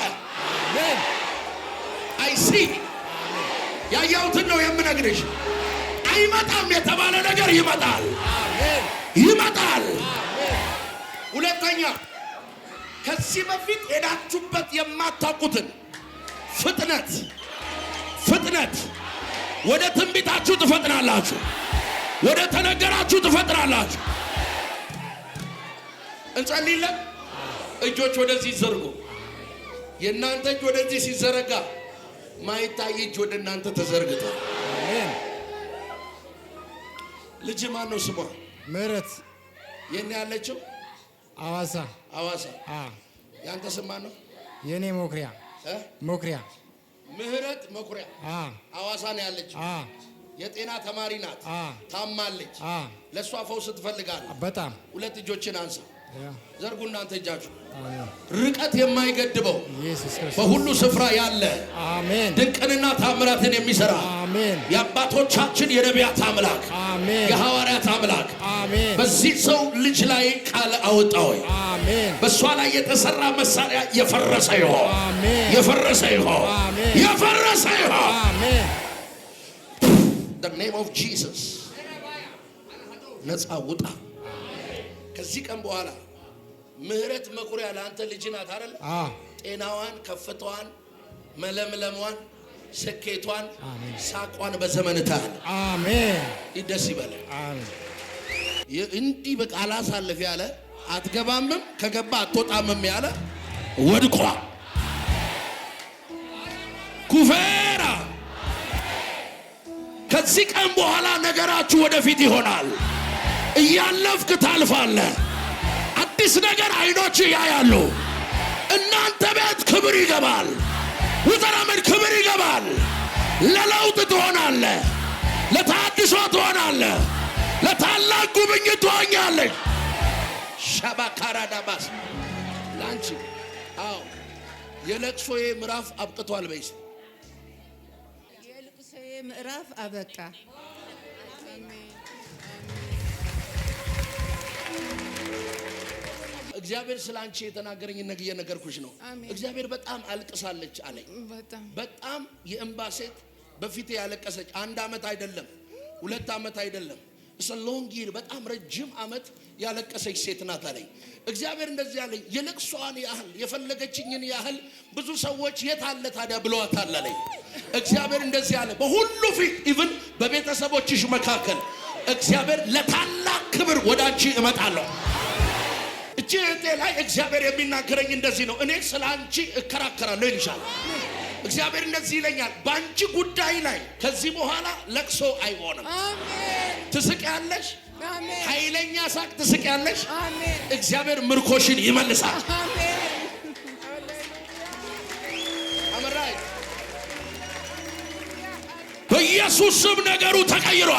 አይሲ ያየሁትን ነው የምነግርሽ። አይመጣም የተባለ ነገር ይመጣል፣ ይመጣል። ሁለተኛ ከዚህ በፊት ሄዳችሁበት የማታውቁትን ፍጥነት ወደ ትንቢታችሁ ትፈጥናላችሁ፣ ወደ ተነገራችሁ ትፈጥናላችሁ። እንጸልይለን። እጆች ወደዚህ ዘርጉ። የእናንተ እጅ ወደዚህ ሲዘረጋ ማይታይ እጅ ወደ እናንተ ተዘርግቷል። አሜን። ልጅ ማን ነው ስሟ? ምህረት። የኔ ያለችው አዋሳ። ያንተ ስም ማን ነው? የኔ ሞክሪያ። ምህረት መኩሪያ አዋሳ ነው ያለችው። የጤና ተማሪ ናት። ታማለች። ለሷ ፈውስ ትፈልጋለህ? በጣም። ሁለት እጆችን አንሳ፣ ዘርጉ እናንተ እጃችሁ። ርቀት የማይገድበው በሁሉ ስፍራ ያለ ድንቅንና ታምራትን የሚሰራ የአባቶቻችን የነቢያት አምላክ የሐዋርያት አምላክ በዚህ ሰው ልጅ ላይ ቃል አወጣው። በእሷ ላይ የተሰራ መሳሪያ የፈረሰ ይሆን፣ የፈረሰ ይሆን፣ የፈረሰ ይሆን። The name of Jesus ነፃ ውጣ። ከዚህ ቀን በኋላ ምህረት መኩሪያ ለአንተ ልጅ ናት አይደል? ጤናዋን፣ ከፍታዋን፣ መለምለሟን፣ ስኬቷን፣ ሳቋን በዘመንታል። አሜን። ይደስ ይበል። አሜን። እንዲህ በቃ አላሳልፍ ያለ አትገባምም፣ ከገባ አትወጣምም ያለ ወድቋ ኩፌራ ከዚህ ቀን በኋላ ነገራችሁ ወደፊት ይሆናል። እያለፍክ ታልፋለህ። አዲስ ነገር አይኖች ያያሉ። እናንተ ቤት ክብር ይገባል። ውጠራመድ ክብር ይገባል። ለለውጥ ትሆናለህ። ለታድሶ ትሆናለህ። ለታላቅ ጉብኝት ትሆኛለህ። ሻባካራዳባስ ላንቺ አዎ የለቅሶዬ ምዕራፍ አብቅቷል በይስ የለቅሶዬ ምዕራፍ አበቃ። እግዚአብሔር ስላንቺ የተናገረኝ ነገር እየነገርኩሽ ነው። እግዚአብሔር በጣም አልቅሳለች አለኝ። በጣም የእንባ ሴት በፊቴ ያለቀሰች 1 ዓመት አይደለም 2 ዓመት አይደለም ሎንጊር በጣም ረጅም ዓመት ያለቀሰች ሴት ናት አለኝ። እግዚአብሔር እንደዚህ ያለኝ የለቅሷን ያህል የፈለገችኝን ያህል ብዙ ሰዎች የት አለ ታዲያ ብለዋታል አለኝ። እግዚአብሔር እንደዚህ ያለ በሁሉ ፊት ኢቭን በቤተሰቦችሽ መካከል እግዚአብሔር ለታላቅ ክብር ወዳንቺ እመጣለሁ። እቺ እቴ ላይ እግዚአብሔር የሚናገረኝ እንደዚህ ነው። እኔ ስላንቺ እከራከራለሁ ይልሻል እግዚአብሔር እንደዚህ ይለኛል። ባንቺ ጉዳይ ላይ ከዚህ በኋላ ለቅሶ አይሆንም። አሜን። ትስቂያለሽ። አሜን። ኃይለኛ ሳቅ ትስቂያለሽ። አሜን። እግዚአብሔር ምርኮሽን ይመልሳል። አሜን። አመራይ በኢየሱስ ስም ነገሩ ተቀይሯል።